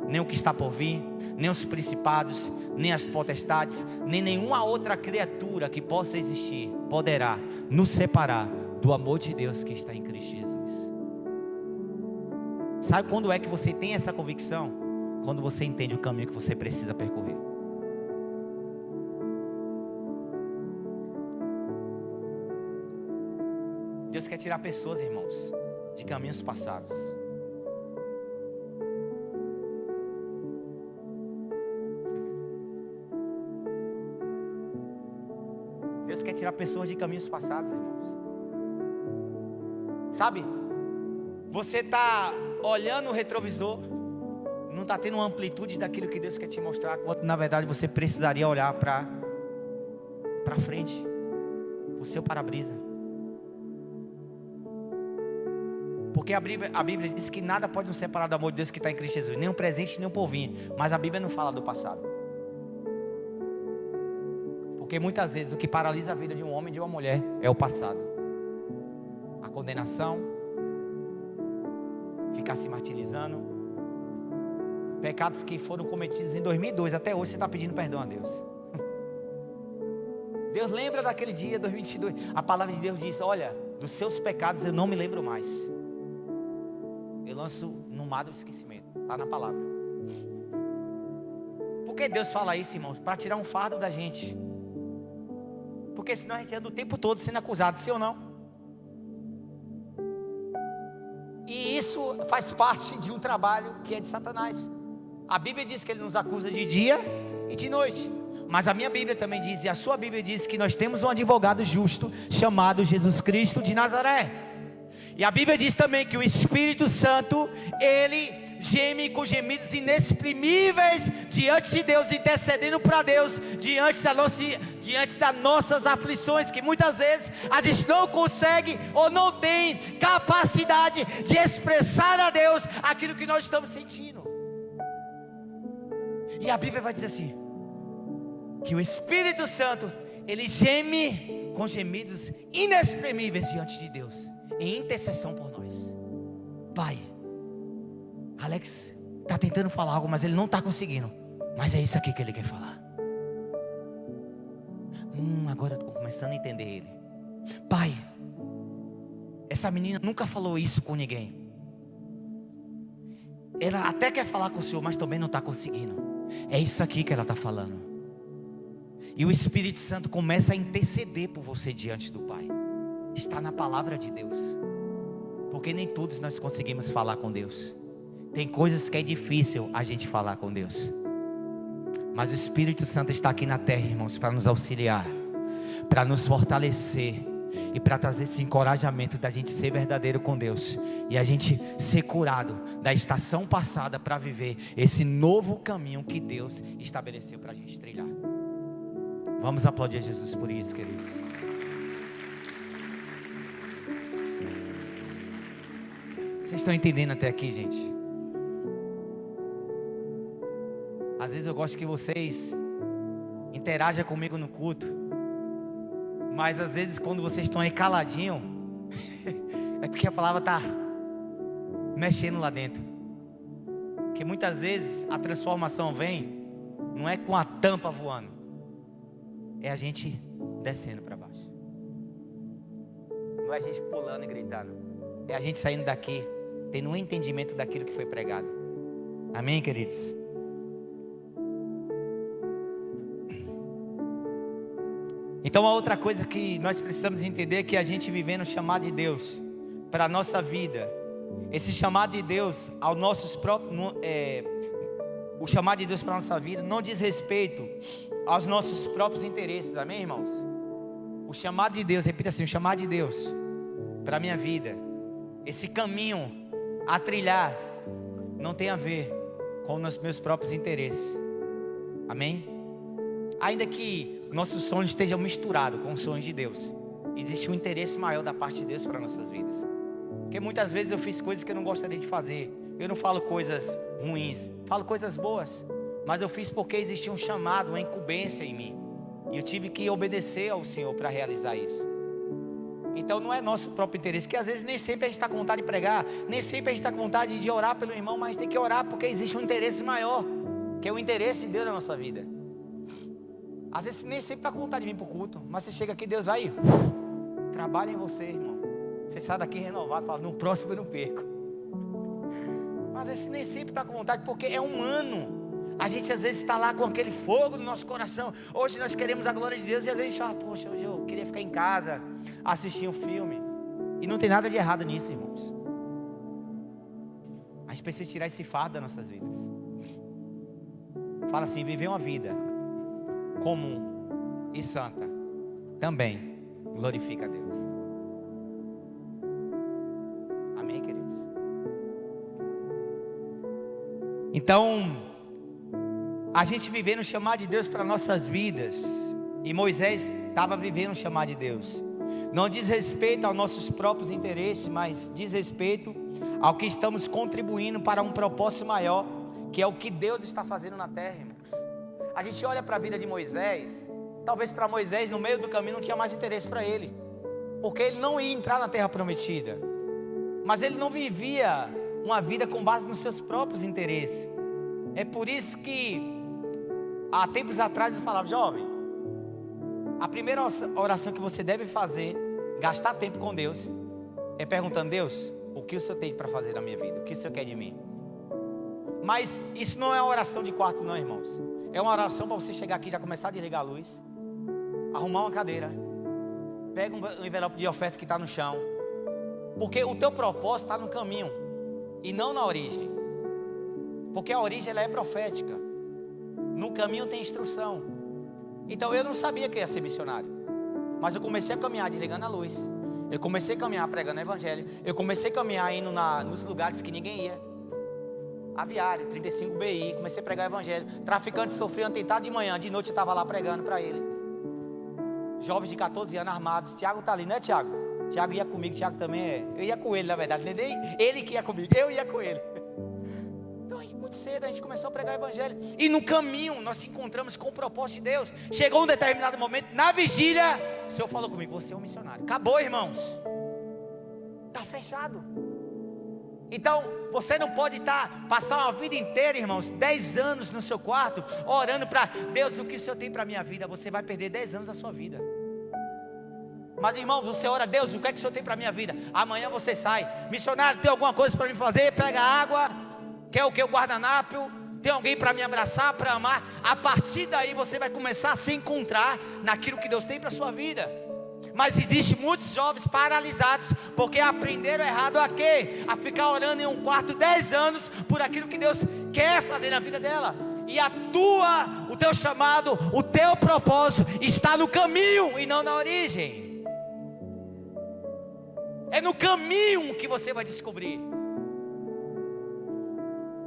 nem o que está por vir, nem os principados, nem as potestades, nem nenhuma outra criatura que possa existir poderá nos separar do amor de Deus que está em Cristo Jesus. Sabe quando é que você tem essa convicção? Quando você entende o caminho que você precisa percorrer. Deus quer tirar pessoas, irmãos, de caminhos passados. Deus quer tirar pessoas de caminhos passados, irmãos. Sabe? Você está olhando o retrovisor, não está tendo uma amplitude daquilo que Deus quer te mostrar, quando na verdade você precisaria olhar para frente, o seu para-brisa. Porque a Bíblia diz que nada pode nos separar do amor de Deus que está em Cristo Jesus, nem o presente, nem o porvir. Mas a Bíblia não fala do passado. Porque muitas vezes o que paralisa a vida de um homem e de uma mulher é o passado. A condenação, ficar se martirizando, pecados que foram cometidos em 2002, até hoje você está pedindo perdão a Deus. Deus lembra daquele dia, 2022. A palavra de Deus diz: olha, dos seus pecados eu não me lembro mais. Eu lanço no mar do esquecimento. Está na palavra. Por que Deus fala isso, irmãos? Para tirar um fardo da gente. Porque senão a gente anda o tempo todo sendo acusado, sim ou não? E isso faz parte de um trabalho que é de Satanás. A Bíblia diz que ele nos acusa de dia e de noite. Mas a minha Bíblia também diz, e a sua Bíblia diz, que nós temos um advogado justo, chamado Jesus Cristo de Nazaré. E a Bíblia diz também que o Espírito Santo, ele geme com gemidos inexprimíveis diante de Deus, intercedendo para Deus, diante das nossas aflições, que muitas vezes a gente não consegue ou não tem capacidade de expressar a Deus aquilo que nós estamos sentindo. E a Bíblia vai dizer assim, que o Espírito Santo, ele geme com gemidos inexprimíveis diante de Deus, em intercessão por nós. Pai, Alex está tentando falar algo, mas ele não está conseguindo. Mas é isso aqui que ele quer falar. Agora eu estou começando a entender ele. Pai, essa menina nunca falou isso com ninguém. Ela até quer falar com o Senhor, mas também não está conseguindo. É isso aqui que ela está falando. E o Espírito Santo começa a interceder por você diante do Pai. Está na palavra de Deus. Porque nem todos nós conseguimos falar com Deus. Tem coisas que é difícil a gente falar com Deus. Mas o Espírito Santo está aqui na terra, irmãos, para nos auxiliar, para nos fortalecer e para trazer esse encorajamento da gente ser verdadeiro com Deus e a gente ser curado da estação passada para viver esse novo caminho que Deus estabeleceu para a gente trilhar. Vamos aplaudir Jesus por isso, queridos. Vocês estão entendendo até aqui, gente? Às vezes eu gosto que vocês interajam comigo no culto, mas às vezes quando vocês estão aí caladinho, é porque a palavra está mexendo lá dentro. Porque muitas vezes a transformação vem, não é com a tampa voando, é a gente descendo para baixo. Não é a gente pulando e gritando, é a gente saindo daqui, tendo um entendimento daquilo que foi pregado. Amém, queridos? Então a outra coisa que nós precisamos entender é que a gente vivendo o chamado de Deus para a nossa vida, esse chamado de Deus aos nossos próprios, o chamado de Deus para a nossa vida não diz respeito aos nossos próprios interesses, amém, irmãos? O chamado de Deus, repita assim, o chamado de Deus para a minha vida, esse caminho a trilhar, não tem a ver com os meus próprios interesses, amém? Ainda que nossos sonhos estejam misturados com os sonhos de Deus, existe um interesse maior da parte de Deus para nossas vidas. Porque muitas vezes eu fiz coisas que eu não gostaria de fazer. Eu não falo coisas ruins, falo coisas boas, mas eu fiz porque existia um chamado, uma incumbência em mim, e eu tive que obedecer ao Senhor para realizar isso. Então não é nosso próprio interesse, que às vezes nem sempre a gente está com vontade de pregar, nem sempre a gente está com vontade de orar pelo irmão, mas tem que orar porque existe um interesse maior, que é o interesse de Deus na nossa vida. Às vezes nem sempre está com vontade de vir para o culto, mas você chega aqui, Deus vai, trabalha em você, irmão. Você sai daqui renovado, fala, no próximo eu não perco. Mas às vezes nem sempre está com vontade, porque é humano. A gente às vezes está lá com aquele fogo no nosso coração. Hoje nós queremos a glória de Deus, e às vezes a gente fala, poxa, hoje eu queria ficar em casa, assistir um filme. E não tem nada de errado nisso, irmãos. A gente precisa tirar esse fardo das nossas vidas. Fala assim, viver uma vida comum e santa também glorifica a Deus. Amém, queridos? Então, a gente vivendo o chamado de Deus para nossas vidas, e Moisés estava vivendo o chamado de Deus, não diz respeito aos nossos próprios interesses, mas diz respeito ao que estamos contribuindo para um propósito maior, que é o que Deus está fazendo na terra, irmãos. A gente olha para a vida de Moisés, talvez para Moisés no meio do caminho não tinha mais interesse para ele, porque ele não ia entrar na terra prometida, mas ele não vivia uma vida com base nos seus próprios interesses. É por isso que há tempos atrás eu falava, jovem, a primeira oração que você deve fazer, gastar tempo com Deus, é perguntando, Deus, o que o Senhor tem para fazer na minha vida? O que o Senhor quer de mim? Mas isso não é uma oração de quarto não, irmãos. É uma oração para você chegar aqui e já começar a desligar a luz, arrumar uma cadeira, pega um envelope de oferta que está no chão, porque o teu propósito está no caminho e não na origem, porque a origem ela é profética, no caminho tem instrução. Então eu não sabia que ia ser missionário. Mas eu comecei a caminhar desligando a luz. Eu comecei a caminhar pregando o evangelho. Eu comecei a caminhar indo nos lugares que ninguém ia. Aviário, 35 BI, comecei a pregar o evangelho. Traficante sofreu um atentado de manhã, de noite eu estava lá pregando para ele. Jovens de 14 anos armados. Tiago está ali, não é Tiago? Tiago ia comigo, Tiago também é. Eu ia com ele, na verdade, não é nem ele que ia comigo, eu ia com ele. Então, muito cedo a gente começou a pregar o evangelho. E no caminho nós se encontramos com o propósito de Deus. Chegou um determinado momento, na vigília, o Senhor falou comigo: você é um missionário. Acabou, irmãos. Está fechado. Então, você não pode passar uma vida inteira, irmãos, 10 anos no seu quarto, orando para Deus, o que o Senhor tem para a minha vida. Você vai perder 10 anos da sua vida. Mas, irmãos, você ora: Deus, o que é que o Senhor tem para a minha vida? Amanhã você sai. Missionário, tem alguma coisa para me fazer? Pega água. Quer o que? O guardanapo? Tem alguém para me abraçar, para amar? A partir daí você vai começar a se encontrar naquilo que Deus tem para a sua vida. Mas existe muitos jovens paralisados, porque aprenderam errado a quê? A ficar orando em um quarto 10 anos por aquilo que Deus quer fazer na vida dela. E o teu chamado, o teu propósito está no caminho e não na origem. É no caminho que você vai descobrir.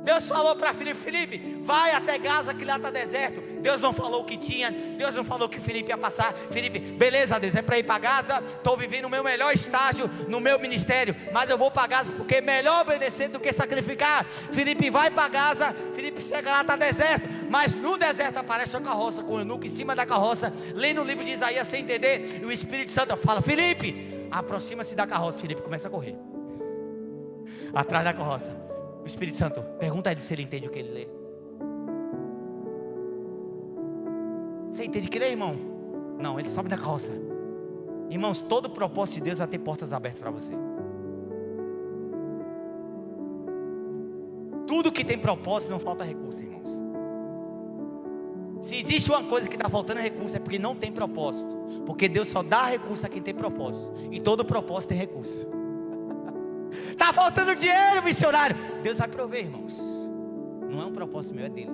Deus falou para Filipe: Filipe, vai até Gaza, que lá está deserto. Deus não falou o que tinha. Deus não falou que Filipe ia passar. Filipe, beleza, Deus, é para ir para Gaza. Estou vivendo o meu melhor estágio no meu ministério, mas eu vou para Gaza porque é melhor obedecer do que sacrificar. Filipe vai para Gaza. Filipe chega lá, está deserto. Mas no deserto aparece uma carroça com o eunuco em cima da carroça. Lê no livro de Isaías sem entender. E o Espírito Santo fala: Filipe, aproxima-se da carroça. Filipe começa a correr atrás da carroça. O Espírito Santo pergunta a ele se ele entende o que ele lê. Você entende o que lê, irmão? Não, ele sobe na carroça. Irmãos, todo o propósito de Deus vai ter portas abertas para você. Tudo que tem propósito não falta recurso, irmãos. Se existe uma coisa que está faltando recurso, é porque não tem propósito. Porque Deus só dá recurso a quem tem propósito. E todo propósito tem recurso. Está faltando dinheiro, missionário. Deus vai prover, irmãos. Não é um propósito meu, é dele.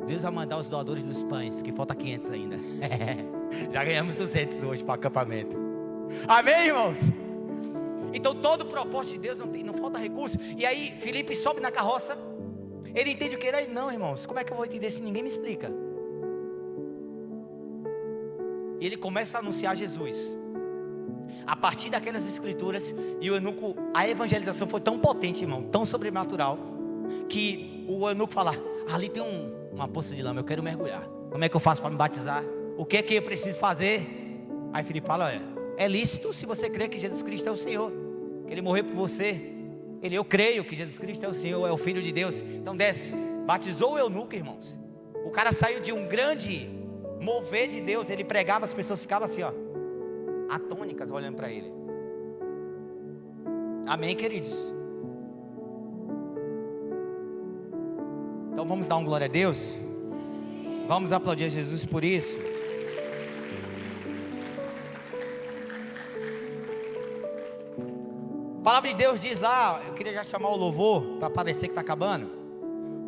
Deus vai mandar os doadores dos pães, que falta 500 ainda. Já ganhamos 200 hoje para o acampamento. Amém, irmãos? Então todo propósito de Deus não falta recurso. E aí Filipe sobe na carroça. Ele entende o que ele é? Não, irmãos, como é que eu vou entender se ninguém me explica? E ele começa a anunciar Jesus a partir daquelas escrituras. E o eunuco, a evangelização foi tão potente, irmão, tão sobrenatural, que o eunuco fala: ali tem uma poça de lama, eu quero mergulhar. Como é que eu faço para me batizar? O que é que eu preciso fazer? Aí Filipe fala: é lícito se você crê que Jesus Cristo é o Senhor, que Ele morreu por você. Eu creio que Jesus Cristo é o Senhor, é o Filho de Deus. Então desce. Batizou o eunuco, irmãos. O cara saiu de um grande mover de Deus. Ele pregava, as pessoas ficavam assim, atônicas, olhando para ele. Amém, queridos? Então vamos dar um glória a Deus. Vamos aplaudir a Jesus por isso. A palavra de Deus diz lá, eu queria já chamar o louvor, para parecer que está acabando.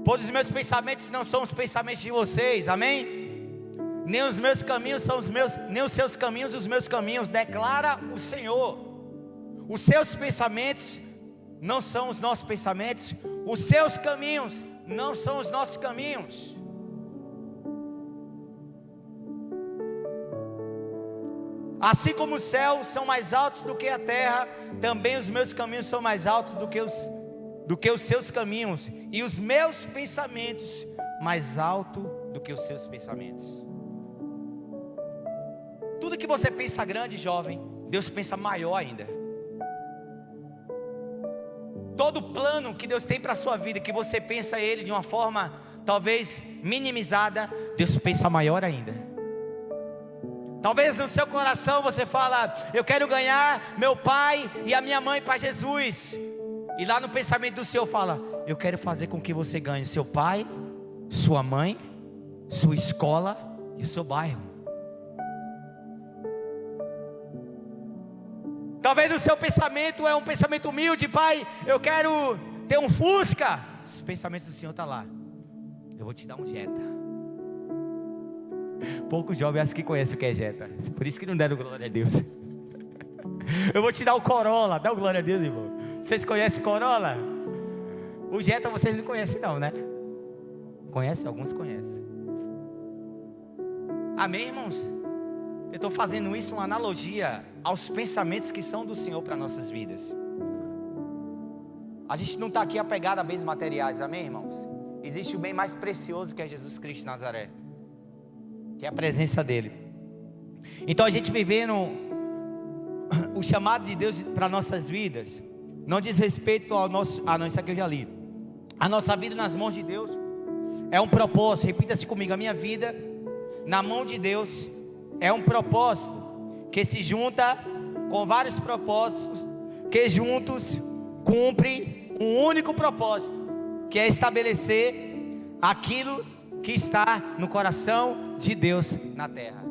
Pois os meus pensamentos não são os pensamentos de vocês, amém? Nem os meus caminhos são os meus, nem os seus caminhos os meus caminhos, declara o Senhor. Os seus pensamentos não são os nossos pensamentos, os seus caminhos não são os nossos caminhos. Assim como os céus são mais altos do que a terra, também os meus caminhos são mais altos do que os seus caminhos, e os meus pensamentos mais altos do que os seus pensamentos. Tudo que você pensa grande, jovem, Deus pensa maior ainda. Todo plano que Deus tem para a sua vida, que você pensa ele de uma forma talvez minimizada, Deus pensa maior ainda. Talvez no seu coração você fala: eu quero ganhar meu pai e a minha mãe para Jesus. E lá no pensamento do Senhor fala: eu quero fazer com que você ganhe seu pai, sua mãe, sua escola e o seu bairro. Talvez o seu pensamento é um pensamento humilde: pai, eu quero ter um Fusca. Os pensamentos do Senhor estão lá: eu vou te dar um Jetta. Poucos jovens acho que conhecem o que é Jetta. Por isso que não deram glória a Deus. Eu vou te dar o Corolla. Dá o glória a Deus, irmão. Vocês conhecem o Corolla? O Jetta vocês não conhecem não, né? Conhecem? Alguns conhecem. Amém, irmãos? Eu estou fazendo isso uma analogia aos pensamentos que são do Senhor para nossas vidas. A gente não está aqui apegado a bens materiais, amém, irmãos? Existe o bem mais precioso que é Jesus Cristo de Nazaré, que é a presença dEle. Então a gente vivendo o chamado de Deus para nossas vidas, não diz respeito ao nosso... não, isso aqui eu já li. A nossa vida nas mãos de Deus é um propósito. Repita-se comigo: a minha vida na mão de Deus é um propósito que se junta com vários propósitos que juntos cumprem um único propósito, que é estabelecer aquilo que está no coração de Deus na terra.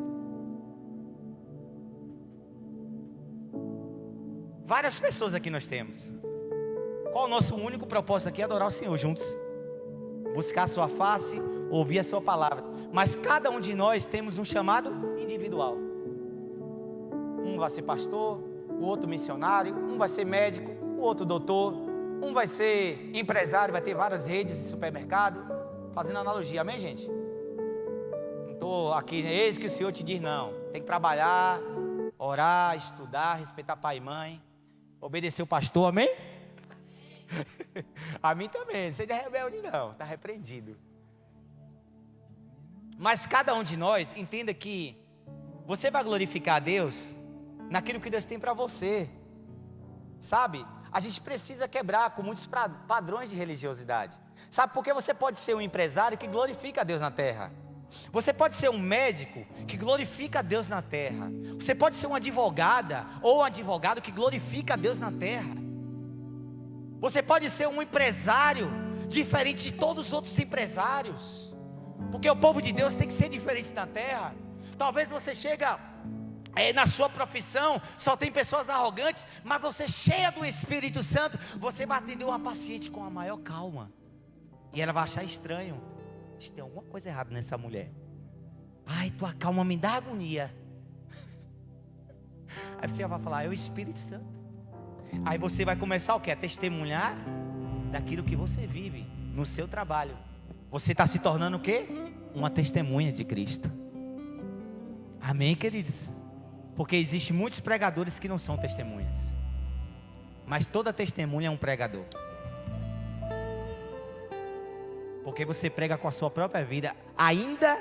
Várias pessoas aqui nós temos. Qual o nosso único propósito aqui? Adorar o Senhor juntos, buscar a sua face, ouvir a sua palavra. Mas cada um de nós temos um chamado individual. Um vai ser pastor, o outro missionário, um vai ser médico, o outro doutor, um vai ser empresário, vai ter várias redes de supermercado. Fazendo analogia, amém, gente? Não estou aqui, eis que o Senhor te diz não. Tem que trabalhar, orar, estudar, respeitar pai e mãe, obedecer o pastor, amém? A mim também, não seja rebelde não, está repreendido. Mas cada um de nós entenda que você vai glorificar a Deus naquilo que Deus tem para você, sabe? A gente precisa quebrar com muitos padrões de religiosidade, sabe? Porque você pode ser um empresário que glorifica a Deus na terra. Você pode ser um médico que glorifica a Deus na terra. Você pode ser uma advogada ou um advogado que glorifica a Deus na terra. Você pode ser um empresário diferente de todos os outros empresários, porque o povo de Deus tem que ser diferente na terra. Talvez você chega na sua profissão, só tem pessoas arrogantes, mas você cheia do Espírito Santo, você vai atender uma paciente com a maior calma, e ela vai achar estranho: tem alguma coisa errada nessa mulher. Ai, tua calma me dá agonia. Aí você vai falar: é o Espírito Santo. Aí você vai começar o quê? A testemunhar daquilo que você vive no seu trabalho. Você está se tornando o quê? Uma testemunha de Cristo. Amém, queridos? Porque existem muitos pregadores que não são testemunhas, mas toda testemunha é um pregador. Porque você prega com a sua própria vida, ainda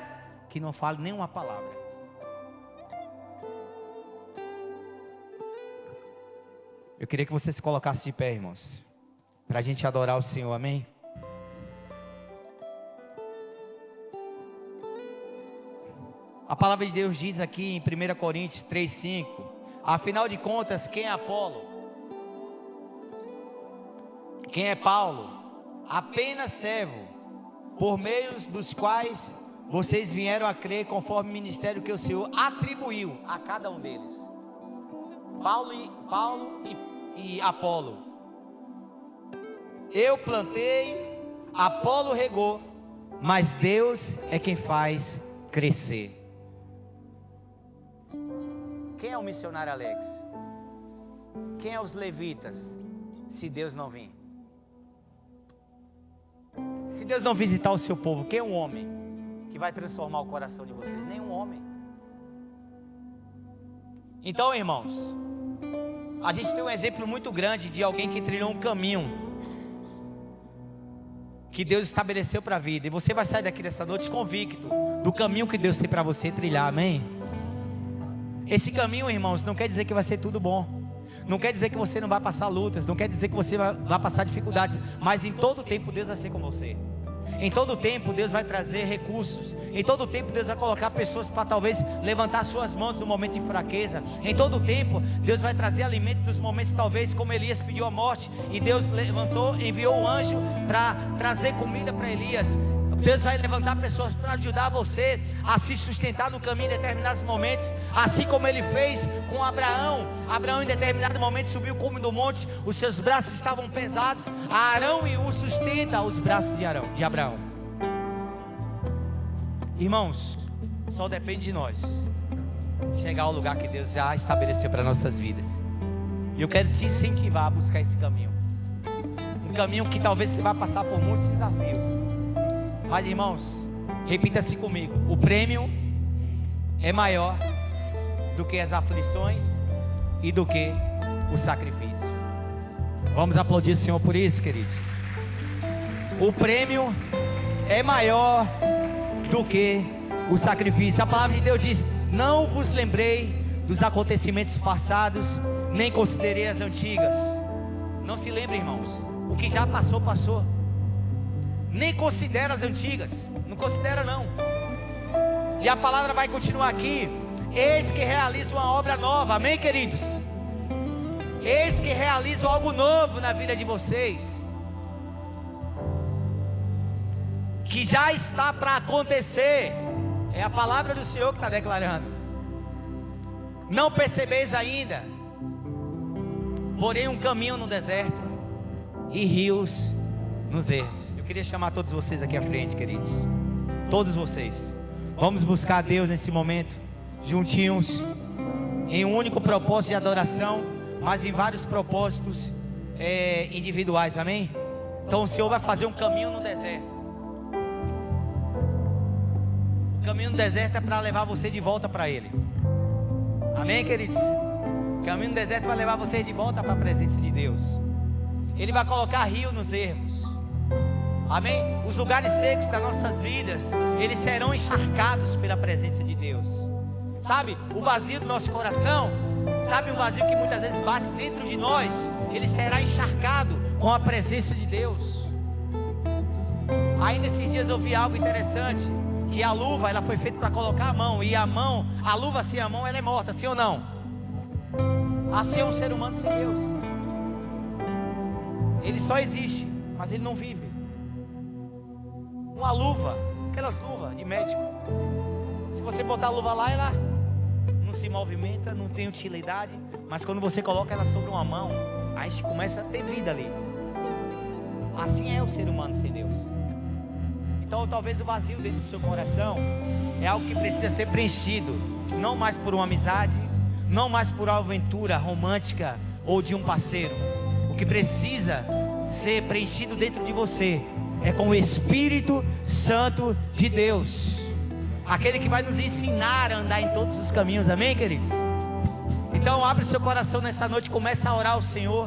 que não fale nenhuma palavra. Eu queria que você se colocasse de pé, irmãos, para a gente adorar o Senhor, amém? A palavra de Deus diz aqui em 1 Coríntios 3,5: afinal de contas, quem é Apolo? Quem é Paulo? Apenas servo, por meios dos quais vocês vieram a crer, conforme o ministério que o Senhor atribuiu a cada um deles. Paulo e Apolo. Eu plantei, Apolo regou, mas Deus é quem faz crescer. Quem é o missionário Alex? Quem é os levitas? Se Deus não vir, se Deus não visitar o seu povo, quem é um homem que vai transformar o coração de vocês? Nenhum homem. Então, irmãos, a gente tem um exemplo muito grande de alguém que trilhou um caminho que Deus estabeleceu para a vida. E você vai sair daqui dessa noite convicto do caminho que Deus tem para você trilhar, amém? Esse caminho, irmãos, não quer dizer que vai ser tudo bom, não quer dizer que você não vai passar lutas, não quer dizer que você vai passar dificuldades, mas em todo tempo Deus vai ser com você. Em todo tempo Deus vai trazer recursos. Em todo tempo Deus vai colocar pessoas para talvez levantar suas mãos no momento de fraqueza. Em todo tempo Deus vai trazer alimento nos momentos talvez como Elias pediu a morte, e Deus levantou, enviou o anjo para trazer comida para Elias. Deus vai levantar pessoas para ajudar você a se sustentar no caminho em determinados momentos, assim como Ele fez com Abraão. Abraão em determinado momento subiu o cume do monte, os seus braços estavam pesados, Arão e o sustenta os braços de Abraão. Irmãos, Só depende de nós chegar ao lugar que Deus já estabeleceu para nossas vidas. E eu quero te incentivar a buscar esse caminho. Um caminho que talvez você vai passar por muitos desafios. Mas, irmãos, repita assim comigo: o prêmio é maior do que as aflições e do que o sacrifício. Vamos aplaudir o Senhor por isso, queridos. O prêmio é maior do que o sacrifício. A palavra de Deus diz: não vos lembrei dos acontecimentos passados, nem considerei as antigas. Não se lembre, irmãos, o que já passou, passou. Nem considera as antigas. Não considera, não. E a palavra vai continuar aqui: eis que realizo uma obra nova. Amém, queridos? Eis que realizo algo novo na vida de vocês, que já está para acontecer. É a palavra do Senhor que está declarando. Não percebeis ainda, porém um caminho no deserto e rios nos ermos. Eu queria chamar todos vocês aqui à frente, queridos. Todos vocês. Vamos buscar a Deus nesse momento, juntinhos, em um único propósito de adoração, mas em vários propósitos individuais, amém? Então o Senhor vai fazer um caminho no deserto. O caminho no deserto é para levar você de volta para Ele. Amém, queridos? O caminho no deserto vai levar você de volta para a presença de Deus. Ele vai colocar rio nos ermos. Amém? Os lugares secos das nossas vidas, eles serão encharcados pela presença de Deus. Sabe, o vazio do nosso coração, sabe, um vazio que muitas vezes bate dentro de nós, ele será encharcado com a presença de Deus. Ainda esses dias eu vi algo interessante, que a luva, ela foi feita para colocar a mão, e a mão, a luva sem a mão, ela é morta, sim ou não? Assim é um ser humano sem Deus. Ele só existe, mas ele não vive. Uma luva, aquelas luvas de médico, se você botar a luva lá, ela não se movimenta, não tem utilidade. Mas quando você coloca ela sobre uma mão, aí começa a ter vida ali. Assim é o ser humano sem Deus. Então talvez o vazio dentro do seu coração é algo que precisa ser preenchido. Não mais por uma amizade, não mais por uma aventura romântica ou de um parceiro. O que precisa ser preenchido dentro de você é com o Espírito Santo de Deus, aquele que vai nos ensinar a andar em todos os caminhos. Amém, queridos? Então abre o seu coração nessa noite, começa a orar ao Senhor.